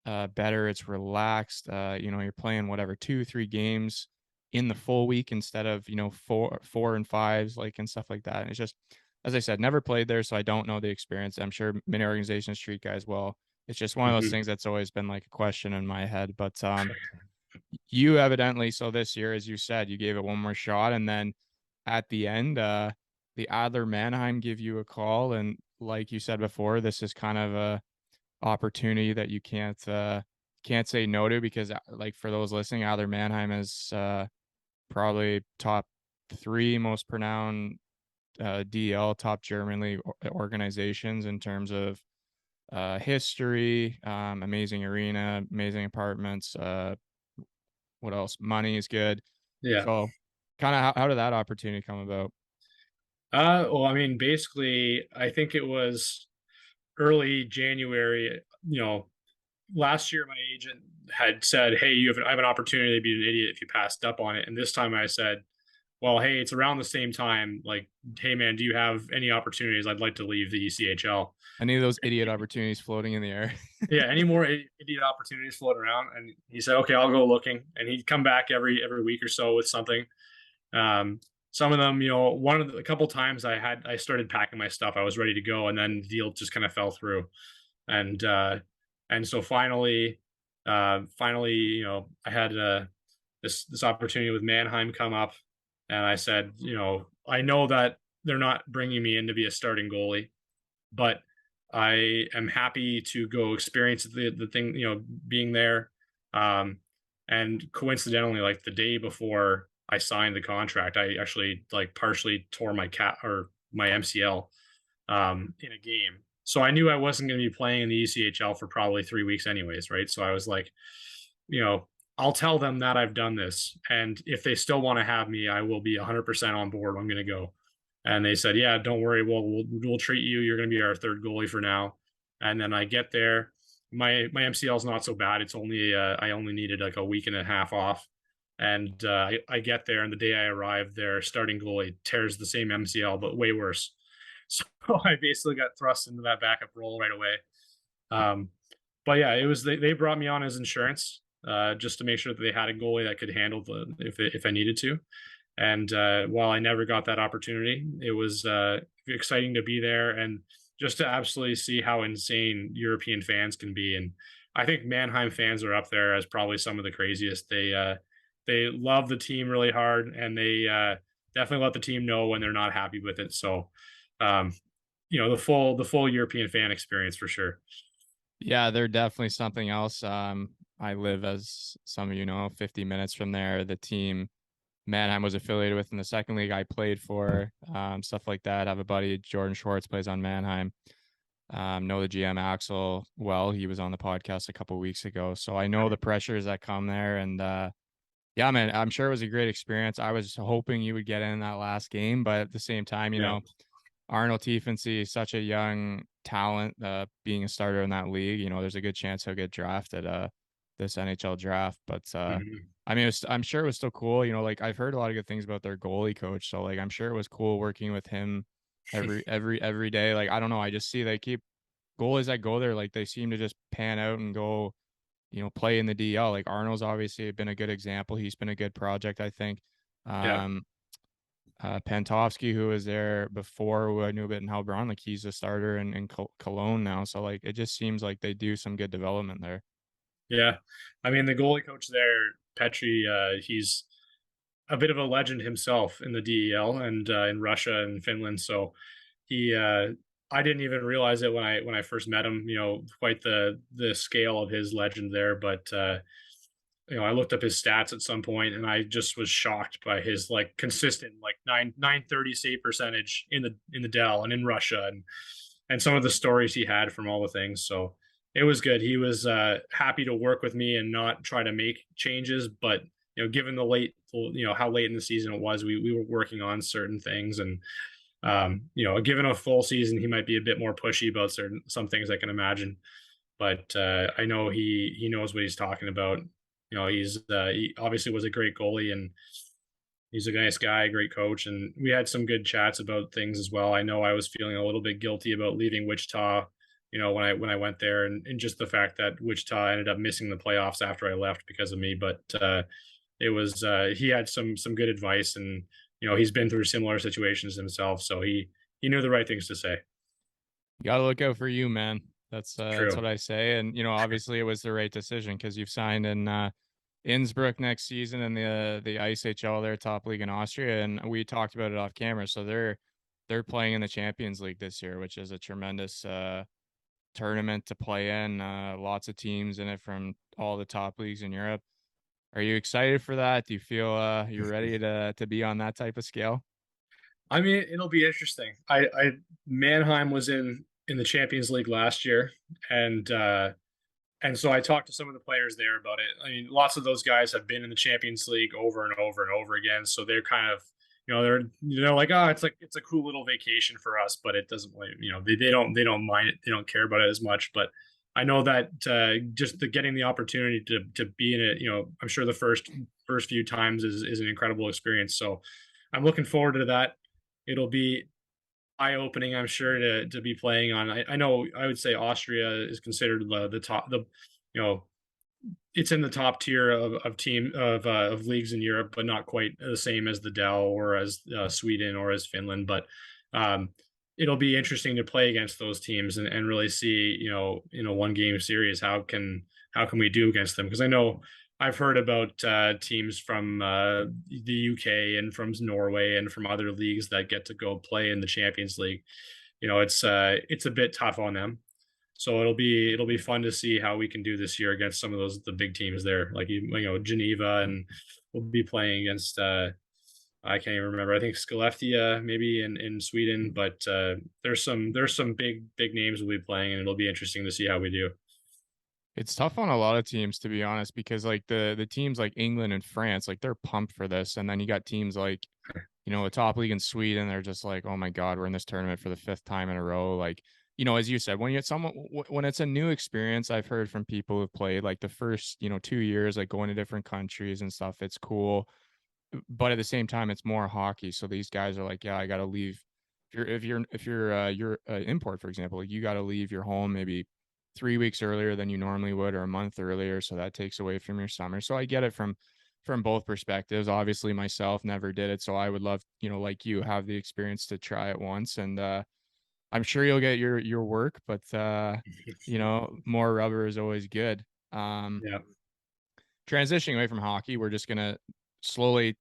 better. It's relaxed. You're playing whatever 2-3 games in the full week instead of 4 and 5s like and stuff like that. And it's just, as I said, never played there, so I don't know the experience. I'm sure many organizations treat guys well. It's just one of those things that's always been like a question in my head. But you evidently, so this year, as you said, you gave it one more shot, and then at the end, the Adler Mannheim give you a call, and like you said before, this is kind of a opportunity that you can't say no to because, like, for those listening, Adler Mannheim is probably top 3 most renowned DL, top German league organizations in terms of history, amazing arena, amazing apartments. What else? Money is good. yeah. So, kind of how did that opportunity come about? Well, I mean, basically, I think it was early January. Last year my agent had said, "Hey, I have an opportunity to be an idiot if you passed up on it." And this time I said, "Well, hey, it's around the same time. Like, hey, man, do you have any opportunities? I'd like to leave the ECHL." Any of those idiot opportunities floating in the air? Yeah, any more idiot opportunities floating around? And he said, "Okay, I'll go looking." And he'd come back every week or so with something. Some of them, a couple times I started packing my stuff. I was ready to go, and then the deal just kind of fell through. And so finally, I had this opportunity with Mannheim come up, and I said, I know that they're not bringing me in to be a starting goalie, but I am happy to go experience the thing, being there. And coincidentally, like the day before I signed the contract, I actually like partially tore my MCL in a game. So I knew I wasn't going to be playing in the ECHL for probably 3 weeks anyways, right? So I was like, I'll tell them that I've done this, and if they still want to have me, I will be 100% on board. I'm going to go. And they said, "Yeah, don't worry. We'll treat you. You're going to be our third goalie for now." And then I get there. My MCL is not so bad. It's only I only needed like a week and a half off. And I get there, and the day I arrive, their starting goalie tears the same MCL, but way worse. So I basically got thrust into that backup role right away. But yeah, it was they brought me on as insurance just to make sure that they had a goalie that could handle if I needed to. And while I never got that opportunity, it was exciting to be there and just to absolutely see how insane European fans can be. And I think Mannheim fans are up there as probably some of the craziest. They love the team really hard, and they definitely let the team know when they're not happy with it. So, the full European fan experience for sure. Yeah, they're definitely something else. I live, as some of 50 minutes from there. The team Mannheim was affiliated with in the second league I played for, stuff like that. I have a buddy, Jordan Schwartz, plays on Mannheim. know the GM Axel well. He was on the podcast a couple weeks ago, so I know the pressures that come there. And yeah, man, I'm sure it was a great experience. I was hoping you would get in that last game, but at the same time, Yeah. Arnold Tiefensee is such a young talent, being a starter in that league. There's a good chance he'll get drafted this NHL draft. But Mhm. I mean, I'm sure it was still cool. Like I've heard a lot of good things about their goalie coach, so like I'm sure it was cool working with him every day. Like I don't know, I just see they keep goalies that go there, like they seem to just pan out and go, play in the DL. Like Arnold's obviously been a good example. He's been a good project, I think. Yeah. Um, Pantovsky, who was there before, who I knew a bit in Heilbronn, like he's a starter in Cologne now. So like it just seems like they do some good development there. Yeah. I mean, the goalie coach there, Petri, he's a bit of a legend himself in the DEL and in Russia and Finland. So he, I didn't even realize it when I first met him. Quite the scale of his legend there. But I looked up his stats at some point, and I just was shocked by his like consistent like 930 save percentage in the Dell and in Russia, and some of the stories he had from all the things. So it was good. He was happy to work with me and not try to make changes, but given the how late in the season it was, we were working on certain things, and given a full season, he might be a bit more pushy about some things I can imagine. But I know he knows what he's talking about. He obviously was a great goalie, and he's a nice guy, great coach, and we had some good chats about things as well. I know I was feeling a little bit guilty about leaving Wichita, when I went there, and just the fact that Wichita ended up missing the playoffs after I left because of me. But it was he had some good advice, and he's been through similar situations himself, so he knew the right things to say. You gotta look out for you, man. That's True. what I say. And obviously it was the right decision because you've signed in Innsbruck next season in the ECHL, their top league in Austria, and we talked about it off camera. So they're playing in the Champions League this year, which is a tremendous tournament to play in. Lots of teams in it from all the top leagues in Europe. Are you excited for that? Do you feel you're ready to be on that type of scale? I mean, it'll be interesting. I Mannheim was in the Champions League last year, and so I talked to some of the players there about it. I mean, lots of those guys have been in the Champions League over and over and over again, so they're kind of, they're like, oh, it's a cool little vacation for us, but it doesn't, like, they don't mind it, they don't care about it as much. But I know that just getting the opportunity to be in it, I'm sure the first few times is an incredible experience. So I'm looking forward to that. It'll be eye-opening, I'm sure, to be playing on. I know I would say Austria is considered the top, you know it's in the top tier of leagues in Europe, but not quite the same as the Dell or as Sweden or as Finland. But um, it'll be interesting to play against those teams and really see, in a one game series, how can we do against them? Because I know I've heard about teams from the UK and from Norway and from other leagues that get to go play in the Champions League. It's a bit tough on them, so it'll be fun to see how we can do this year against some of the big teams there, like Geneva, and we'll be playing against I can't even remember. I think Skellefteå maybe in Sweden, but there's some big names we'll be playing, and it'll be interesting to see how we do. It's tough on a lot of teams, to be honest, because like the teams like England and France, like they're pumped for this, and then you got teams like the top league in Sweden. They're just like, oh my god, we're in this tournament for the fifth time in a row. Like as you said, when you're someone when it's a new experience, I've heard from people who've played like the first 2 years, like going to different countries and stuff. It's cool, but at the same time, it's more hockey. So these guys are like, yeah, I got to leave. If you're import, for example, like you got to leave your home maybe 3 weeks earlier than you normally would, or a month earlier. So that takes away from your summer. So I get it from both perspectives. Obviously, myself never did it, so I would love, like you, have the experience to try it once, and I'm sure you'll get your work, but more rubber is always good. Um, Yeah. Transitioning away from hockey, we're just gonna slowly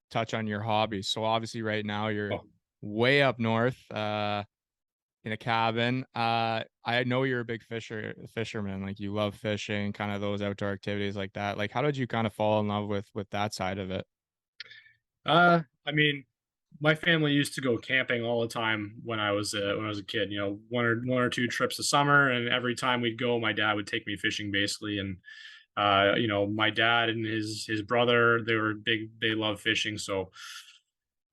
touch on your hobbies. So obviously, right now you're Oh, way up north, in a cabin. I know you're a big fisherman. Like you love fishing, kind of those outdoor activities like that. Like, how did you kind of fall in love with that side of it? I mean, my family used to go camping all the time when I was a kid. You know, one or two trips a summer, and every time we'd go, my dad would take me fishing basically. And you know, my dad and his brother, they were big. They love fishing, so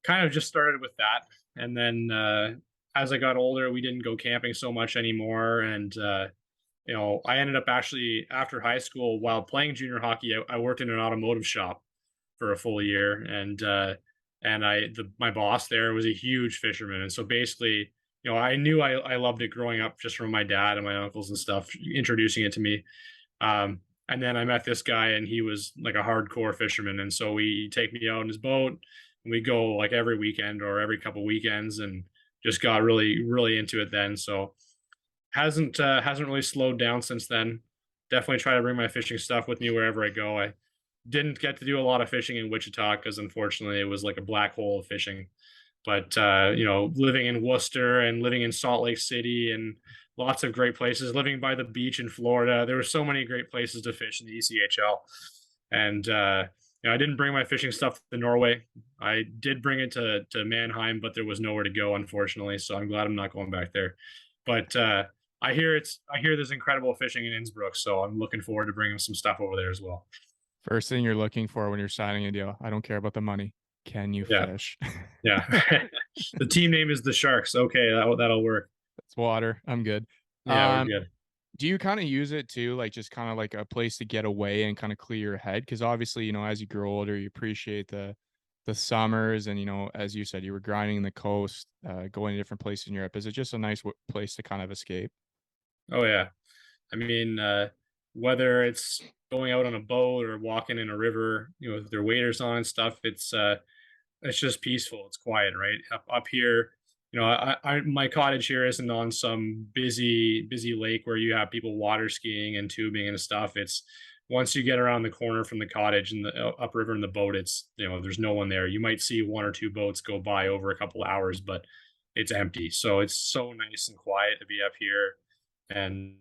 kind of just started with that. And then as I got older, we didn't go camping so much anymore, and you know, I ended up actually after high school, while playing junior hockey, I worked in an automotive shop for a full year, and my boss there was a huge fisherman, and so basically, you know, I knew I loved it growing up just from my dad and my uncles and stuff introducing it to me. And then I met this guy, and he was like a hardcore fisherman, and so we take me out in his boat, and we go like every weekend or every couple weekends, and just got really into it then. So hasn't really slowed down since then. Definitely try to bring my fishing stuff with me wherever I go. I didn't get to do a lot of fishing in Wichita because unfortunately it was like a black hole of fishing. But you know, living in Worcester and living in Salt Lake City and lots of great places, living by the beach in Florida, there were so many great places to fish in the ECHL. And you know, I didn't bring my fishing stuff to Norway. I did bring it to Mannheim, but there was nowhere to go, unfortunately. So I'm glad I'm not going back there. But I hear there's incredible fishing in Innsbruck, so I'm looking forward to bringing some stuff over there as well. First thing you're looking for when you're signing a deal. I don't care about the money. Can you Yeah, fish? yeah. The team name is the Sharks. Okay, that'll work. It's water. I'm good. Yeah, we're Um, good. do you kind of use it too, like just kind of like a place to get away and kind of clear your head? Because obviously, you know, as you grow older, you appreciate the summers, and you know, as you said, you were grinding the coast, going to different places in Europe. Is it just a nice place to kind of escape? Oh yeah. I mean, whether it's going out on a boat or walking in a river, you know, with their waders on and stuff, it's just peaceful. It's quiet, right? Up here, you know, my cottage here isn't on some busy lake where you have people water skiing and tubing and stuff. It's once you get around the corner from the cottage and the upriver in the boat, it's, you know, there's no one there. You might see one or two boats go by over a couple hours, but it's empty. So it's so nice and quiet to be up here. And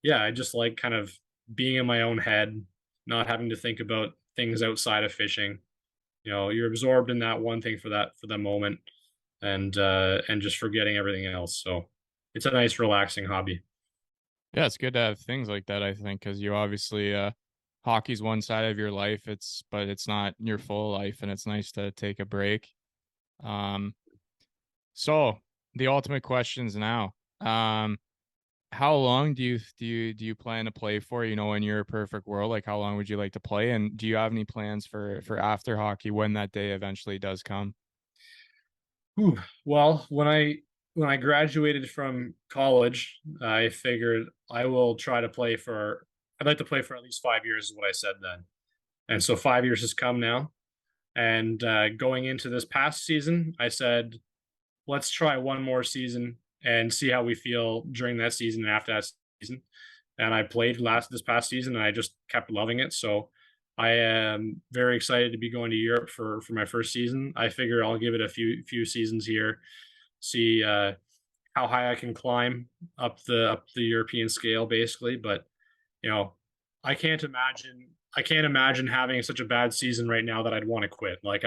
yeah, I just like kind of being in my own head, not having to think about things outside of fishing. You know, you're absorbed in that one thing for the moment, and just forgetting everything else. So it's a nice relaxing hobby. Yeah, it's good to have things like that, I think, because you obviously hockey's one side of your life. But it's not your full life, and it's nice to take a break. Um, so the ultimate questions now. How long do you plan to play for? You know, in your perfect world, like how long would you like to play? And do you have any plans for after hockey when that day eventually does come? Whew. Well, when I graduated from college, I figured I will try to play for. I'd like to play for at least 5 years, is what I said then. And so 5 years has come now. And going into this past season, I said, let's try one more season and see how we feel during that season and after that season. And I played last this past season, and I just kept loving it. So I am very excited to be going to Europe for my first season. I figure I'll give it a few seasons here, see how high I can climb up the European scale, basically. But you know, I can't imagine having such a bad season right now that I'd want to quit. Like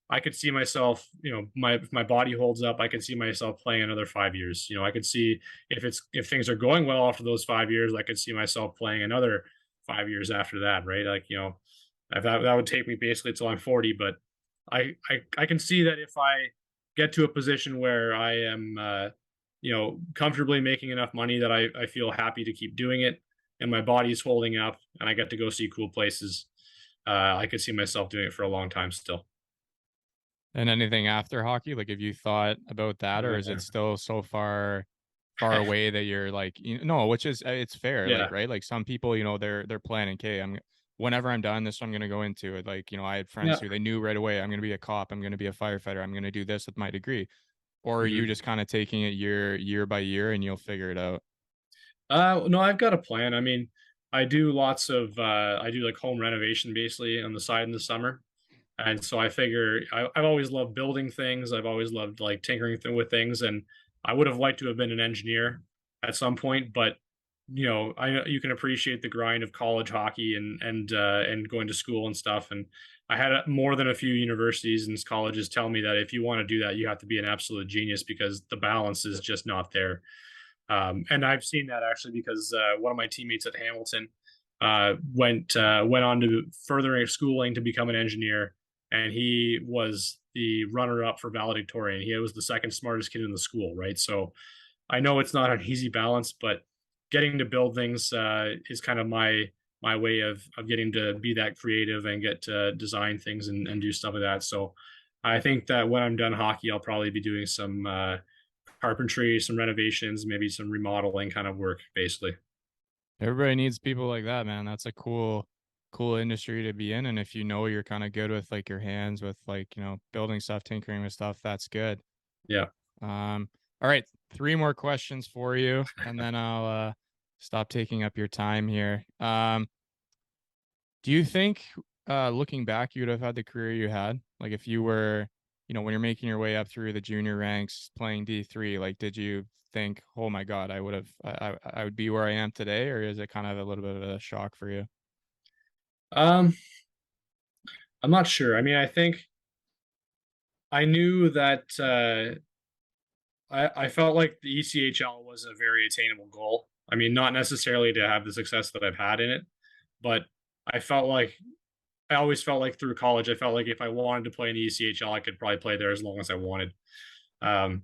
I could see myself, you know, if my body holds up, I could see myself playing another 5 years. You know, I could see if things are going well after those 5 years, I could see myself playing another 5 years after that, right? Like, you know, that would take me basically till I'm 40, but I can see that if I get to a position where I am you know, comfortably making enough money that I feel happy to keep doing it, and my body's holding up, and I get to go see cool places, I could see myself doing it for a long time still. And anything after hockey, like have you thought about that, or is it still so far away that you're like, you know, no, which is it's fair, like Yeah. right, like some people, you know, they're planning, okay, whenever I'm done this, I'm gonna go into it. Like, you know, I had friends Yeah. who they knew right away, I'm gonna be a cop, I'm gonna be a firefighter, I'm gonna do this with my degree. Or are you Mhm. just kind of taking it year by year and you'll figure it out? No, I've got a plan. I mean, I do like home renovation basically on the side in the summer. And so I figure I've always loved building things. I've always loved like tinkering with things. And I would have liked to have been an engineer at some point, but you know, you can appreciate the grind of college hockey and going to school and stuff. And I had more than a few universities and colleges tell me that if you want to do that, you have to be an absolute genius because the balance is just not there. And I've seen that actually because one of my teammates at Hamilton went on to furthering schooling to become an engineer, and he was the runner up for valedictorian. He was the second smartest kid in the school, right? So I know it's not an easy balance, but getting to build things is kind of my way of getting to be that creative and get to design things and do stuff like that. So I think that when I'm done hockey, I'll probably be doing some carpentry, some renovations, maybe some remodeling kind of work, basically. Everybody needs people like that, man. That's a cool industry to be in. And if you know you're kind of good with like your hands with like, building stuff, tinkering with stuff, that's good. Yeah. All right, three more questions for you, and then I'll stop taking up your time here. Do you think looking back you would have had the career you had? Like if you were, when you're making your way up through the junior ranks playing D3, like did you think, oh my God, I would be where I am today, or is it kind of a little bit of a shock for you? Um, I'm not sure. I mean, I think I knew that I felt like the ECHL was a very attainable goal. I mean, not necessarily to have the success that I've had in it, but I felt like I always felt like through college, I felt like if I wanted to play in the ECHL, I could probably play there as long as I wanted. Um,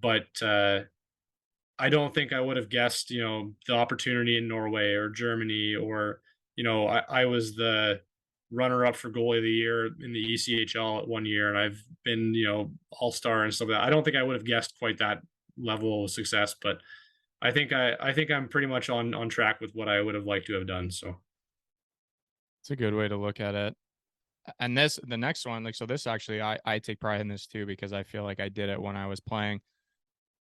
but I don't think I would have guessed, the opportunity in Norway or Germany, or, I was the runner up for goalie of the year in the ECHL at one year, and I've been, all star and stuff like that. I don't think I would have guessed quite that level of success, but I think I'm pretty much on track with what I would have liked to have done. So It's a good way to look at it. And the next one, like, so this actually, I take pride in this too, because I feel like I did it when I was playing.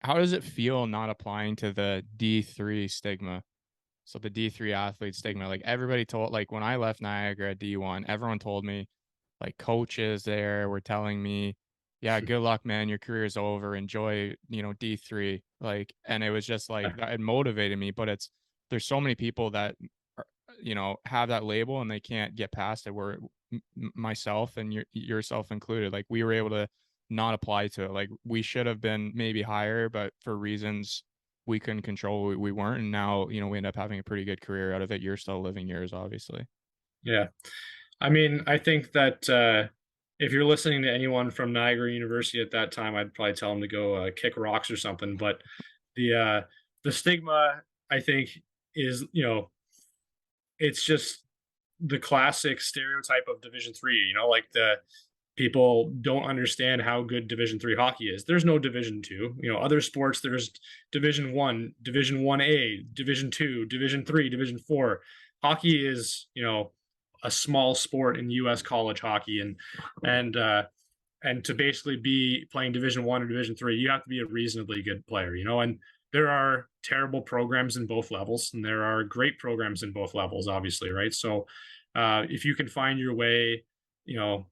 How does it feel not applying to the D3 stigma? So the D3 athlete stigma, like everybody told, like when I left Niagara at D1, everyone told me, like coaches there were telling me, yeah, good luck, man. Your career is over. Enjoy, D3. Like, and it was just like, it motivated me, but there's so many people that, have that label and they can't get past it, where myself and yourself included, like we were able to not apply to it. Like we should have been maybe higher, but for reasons we couldn't control, we weren't. And now, we end up having a pretty good career out of it. You're still living yours, obviously. yeah, I mean, I think that if you're listening to anyone from Niagara University at that time, I'd probably tell them to go kick rocks or something. But the uh, the stigma, I think, is it's just the classic stereotype of Division 3. Like the people don't understand how good Division 3 hockey is. There's no Division 2. Other sports, there's Division 1, Division 1A, Division 2, Division 3, Division 4. Hockey is a small sport in U.S. college hockey, and to basically be playing Division 1 or Division 3, you have to be a reasonably good player. And there are terrible programs in both levels, and there are great programs in both levels, obviously, right? So if you can find your way, you know,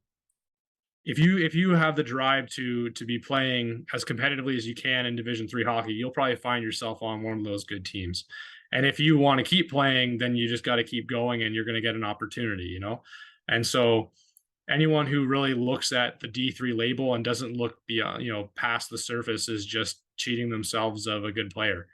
if you have the drive to be playing as competitively as you can in Division 3 hockey, you'll probably find yourself on one of those good teams. And if you want to keep playing, then you just got to keep going, and you're going to get an opportunity. And so anyone who really looks at the D3 label and doesn't look beyond, past the surface is just cheating themselves of a good player.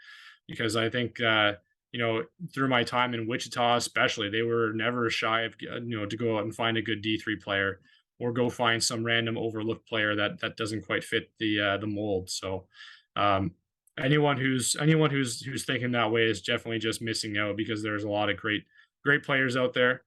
Because I think, through my time in Wichita, especially, they were never shy of, to go out and find a good D3 player, or go find some random overlooked player that doesn't quite fit the mold. So, anyone who's thinking that way is definitely just missing out, because there's a lot of great players out there.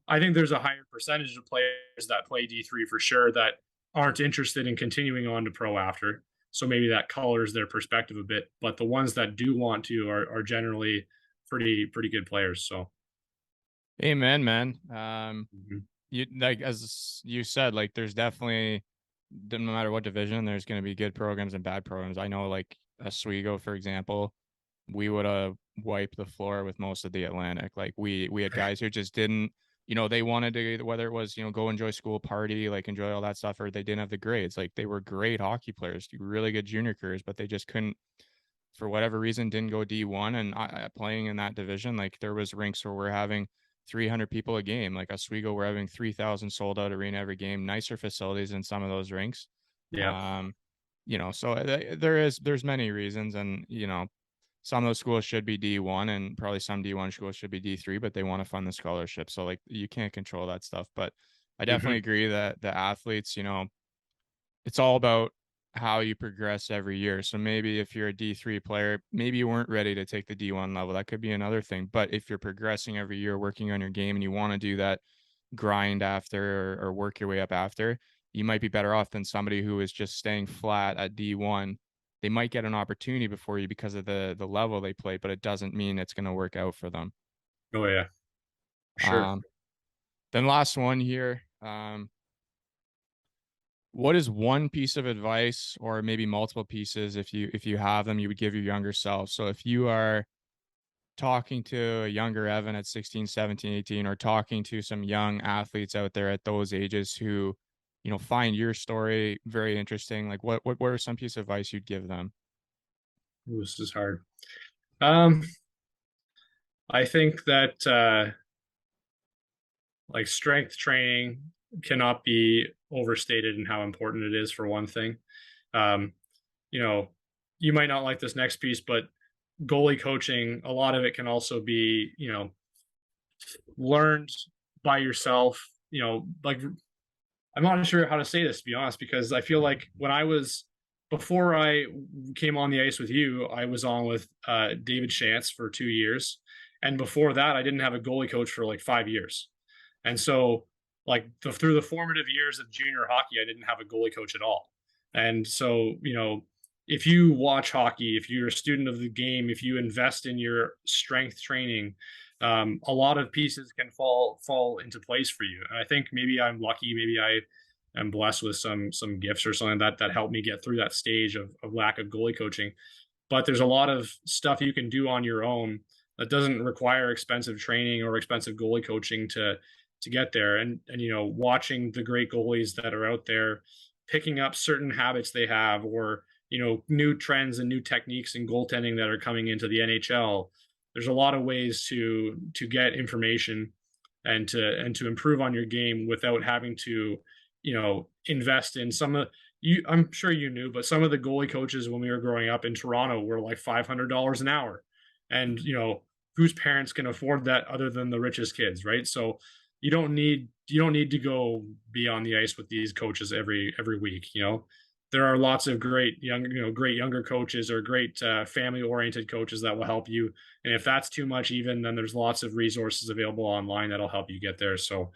I think there's a higher percentage of players that play D3 for sure that aren't interested in continuing on to pro after. So maybe that colors their perspective a bit. But the ones that do want to are generally pretty good players. So, Amen, man. mhm. You like as you said, like there's definitely, no matter what division, there's going to be good programs and bad programs. I know, like Oswego, for example, we would have wiped the floor with most of the Atlantic. Like we had guys who just didn't, they wanted to, whether it was, go enjoy school, party, like enjoy all that stuff, or they didn't have the grades. Like they were great hockey players, really good junior careers, but they just couldn't, for whatever reason, didn't go D1. And playing in that division, like there was rinks where we're having 300 people a game. Like Oswego, we're having 3,000 sold out arena every game, nicer facilities in some of those rinks. Yeah. So there's many reasons, and some of those schools should be D1, and probably some D1 schools should be D3, but they want to fund the scholarship. So like you can't control that stuff. But I definitely agree that the athletes, it's all about how you progress every year. So maybe if you're a D3 player, maybe you weren't ready to take the D1 level. That could be another thing. But if you're progressing every year, working on your game, and you want to do that grind after, or work your way up after, you might be better off than somebody who is just staying flat at D1. They might get an opportunity before you because of the level they play, but it doesn't mean it's going to work out for them. Oh yeah, sure. Then last one here. What is one piece of advice, or maybe multiple pieces, if you have them, you would give your younger self? So if you are talking to a younger Evan at 16, 17, 18, or talking to some young athletes out there at those ages who, find your story very interesting, like what are some piece of advice you'd give them? Ooh, this is hard. I think that like strength training cannot be overstated in how important it is, for one thing. Um, you might not like this next piece, but goalie coaching, a lot of it can also be, learned by yourself. Like, I'm not sure how to say this, to be honest, because I feel like before I came on the ice with you, I was on with David Shantz for 2 years. And before that, I didn't have a goalie coach for like 5 years. And so, like, through the formative years of junior hockey, I didn't have a goalie coach at all. And so, if you watch hockey, if you're a student of the game, if you invest in your strength training, a lot of pieces can fall into place for you. And I think maybe I'm lucky, maybe I am blessed with some gifts or something that helped me get through that stage of lack of goalie coaching. But there's a lot of stuff you can do on your own that doesn't require expensive training or expensive goalie coaching to get there. And watching the great goalies that are out there, picking up certain habits they have, or new trends and new techniques in goaltending that are coming into the NHL. There's a lot of ways to get information and to improve on your game without having to invest in some of you. I'm sure you knew, but some of the goalie coaches when we were growing up in Toronto were like $500 an hour, and whose parents can afford that other than the richest kids, right? So you don't need to go be on the ice with these coaches every week. There are lots of great younger coaches, or great family oriented coaches that will help you. And if that's too much, even, then there's lots of resources available online that'll help you get there. So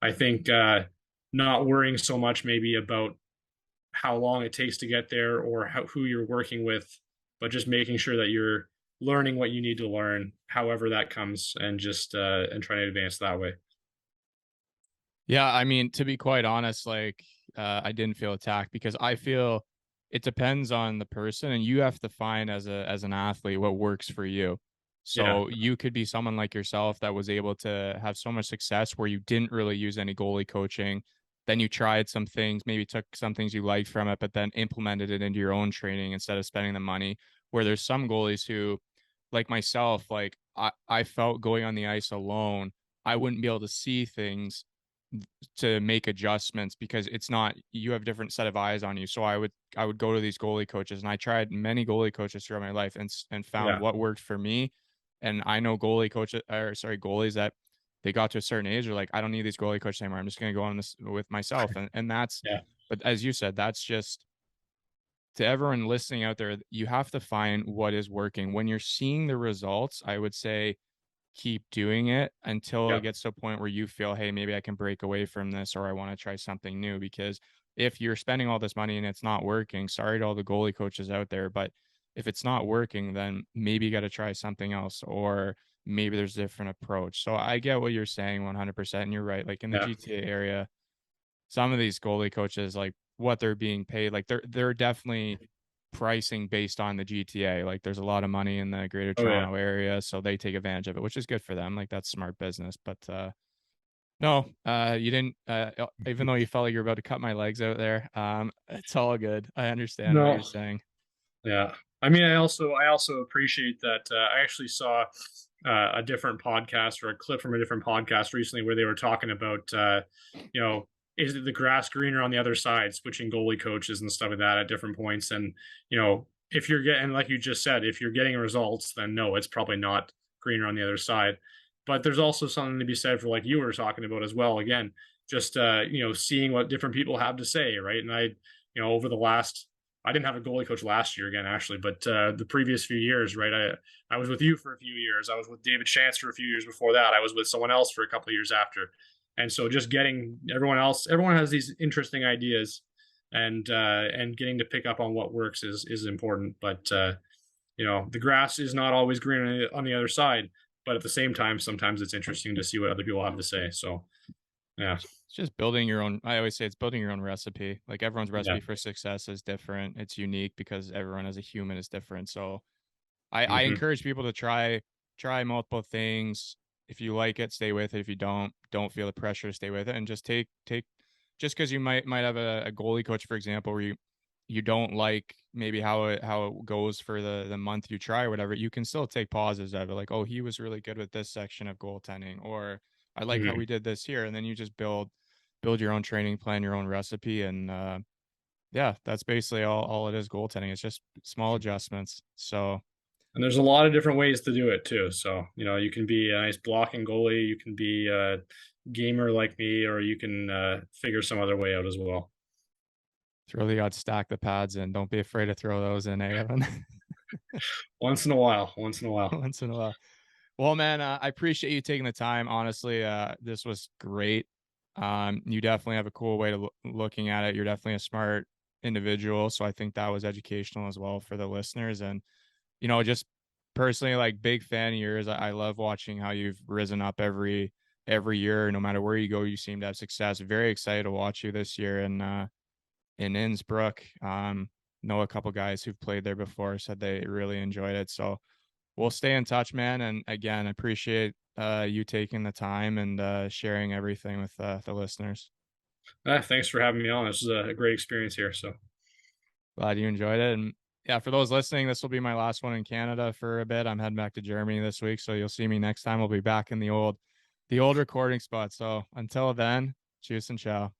I think not worrying so much maybe about how long it takes to get there, or who you're working with, but just making sure that you're learning what you need to learn, however that comes, and just and trying to advance that way. Yeah, I mean, to be quite honest, like I didn't feel attacked, because I feel it depends on the person, and you have to find as an athlete what works for you. Yeah. So you could be someone like yourself that was able to have so much success where you didn't really use any goalie coaching. Then you tried some things, maybe took some things you liked from it, but then implemented it into your own training instead of spending the money. Where there's some goalies who, like myself, like I felt going on the ice alone, I wouldn't be able to see things to make adjustments, because it's not, you have a different set of eyes on you. So I would go to these goalie coaches, and I tried many goalie coaches throughout my life, and found Yeah. what worked for me. And I know goalies that they got to a certain age, they're like, I don't need these goalie coaches anymore. I'm just going to go on this with myself. And that's, Yeah. but as you said, that's just, to everyone listening out there, you have to find what is working. When you're seeing the results, I would say keep doing it until Yeah. it gets to a point where you feel, hey, maybe I can break away from this, or I want to try something new. Because if you're spending all this money and it's not working, sorry to all the goalie coaches out there, but if it's not working, then maybe you got to try something else, or maybe there's a different approach. So I get what you're saying 100%. And you're right. Like in the Yeah. GTA area, some of these goalie coaches, like what they're being paid, like they're definitely pricing based on the GTA. Like there's a lot of money in the greater Oh yeah. Toronto area, so they take advantage of it, which is good for them. Like that's smart business. But no, you didn't, even though you felt like you're about to cut my legs out there, it's all good. I understand what you're No. saying. Yeah. I mean, I also appreciate that. I actually saw a different podcast or a clip from a different podcast recently where they were talking about, you know, is it the grass greener on the other side, switching goalie coaches and stuff like that at different points. And, you know, if you're getting, like you just said, if you're getting results, then no, it's probably not greener on the other side. But there's also something to be said for, like you were talking about as well. Again, just, you know, seeing what different people have to say, right? And you know, over the last, I didn't have a goalie coach last year again, actually, but the previous few years, right? I was with you for a few years. I was with David Chance for a few years before that. I was with someone else for a couple of years after. And so just getting everyone has these interesting ideas, and getting to pick up on what works is important. But you know, the grass is not always green on the other side. But at the same time, sometimes it's interesting to see what other people have to say. So yeah. It's just building your own. I always say it's building your own recipe. Like everyone's Yeah. recipe for success is different. It's unique because everyone as a human is different. So I Hmm. encourage people to try multiple things. If you like it, stay with it. If you don't feel the pressure to stay with it, and just take just because you might have a goalie coach, for example, where you don't like maybe how it goes for the month you try or whatever, you can still take pauses out of it. Like, oh, he was really good with this section of goaltending, or I like how Hmm. we did this here, and then you just build your own training plan, your own recipe, and yeah, that's basically all it is. Goaltending. It's just small adjustments. So And there's a lot of different ways to do it too. So, you know, you can be a nice blocking goalie, you can be a gamer like me, or you can figure some other way out as well. throw the odd stack the pads in. Don't be afraid to throw those in, Evan. Once in a while, once in a while. Once in a while. Well, man, I appreciate you taking the time. Honestly, this was great. You definitely have a cool way to looking at it. You're definitely a smart individual, so I think that was educational as well for the listeners. And you know, just personally, like big fan of yours. I love watching how you've risen up every year. No matter where you go, you seem to have success. Very excited to watch you this year in Innsbruck. Know a couple guys who've played there before, said they really enjoyed it. So we'll stay in touch, man. And again, appreciate you taking the time and sharing everything with the listeners. Thanks for having me on. This is a great experience here. So, Glad you enjoyed it. And yeah, for those listening, this will be my last one in Canada for a bit. I'm heading back to Germany this week, so you'll see me next time. We'll be back in the old recording spot. So until then, cheers and ciao.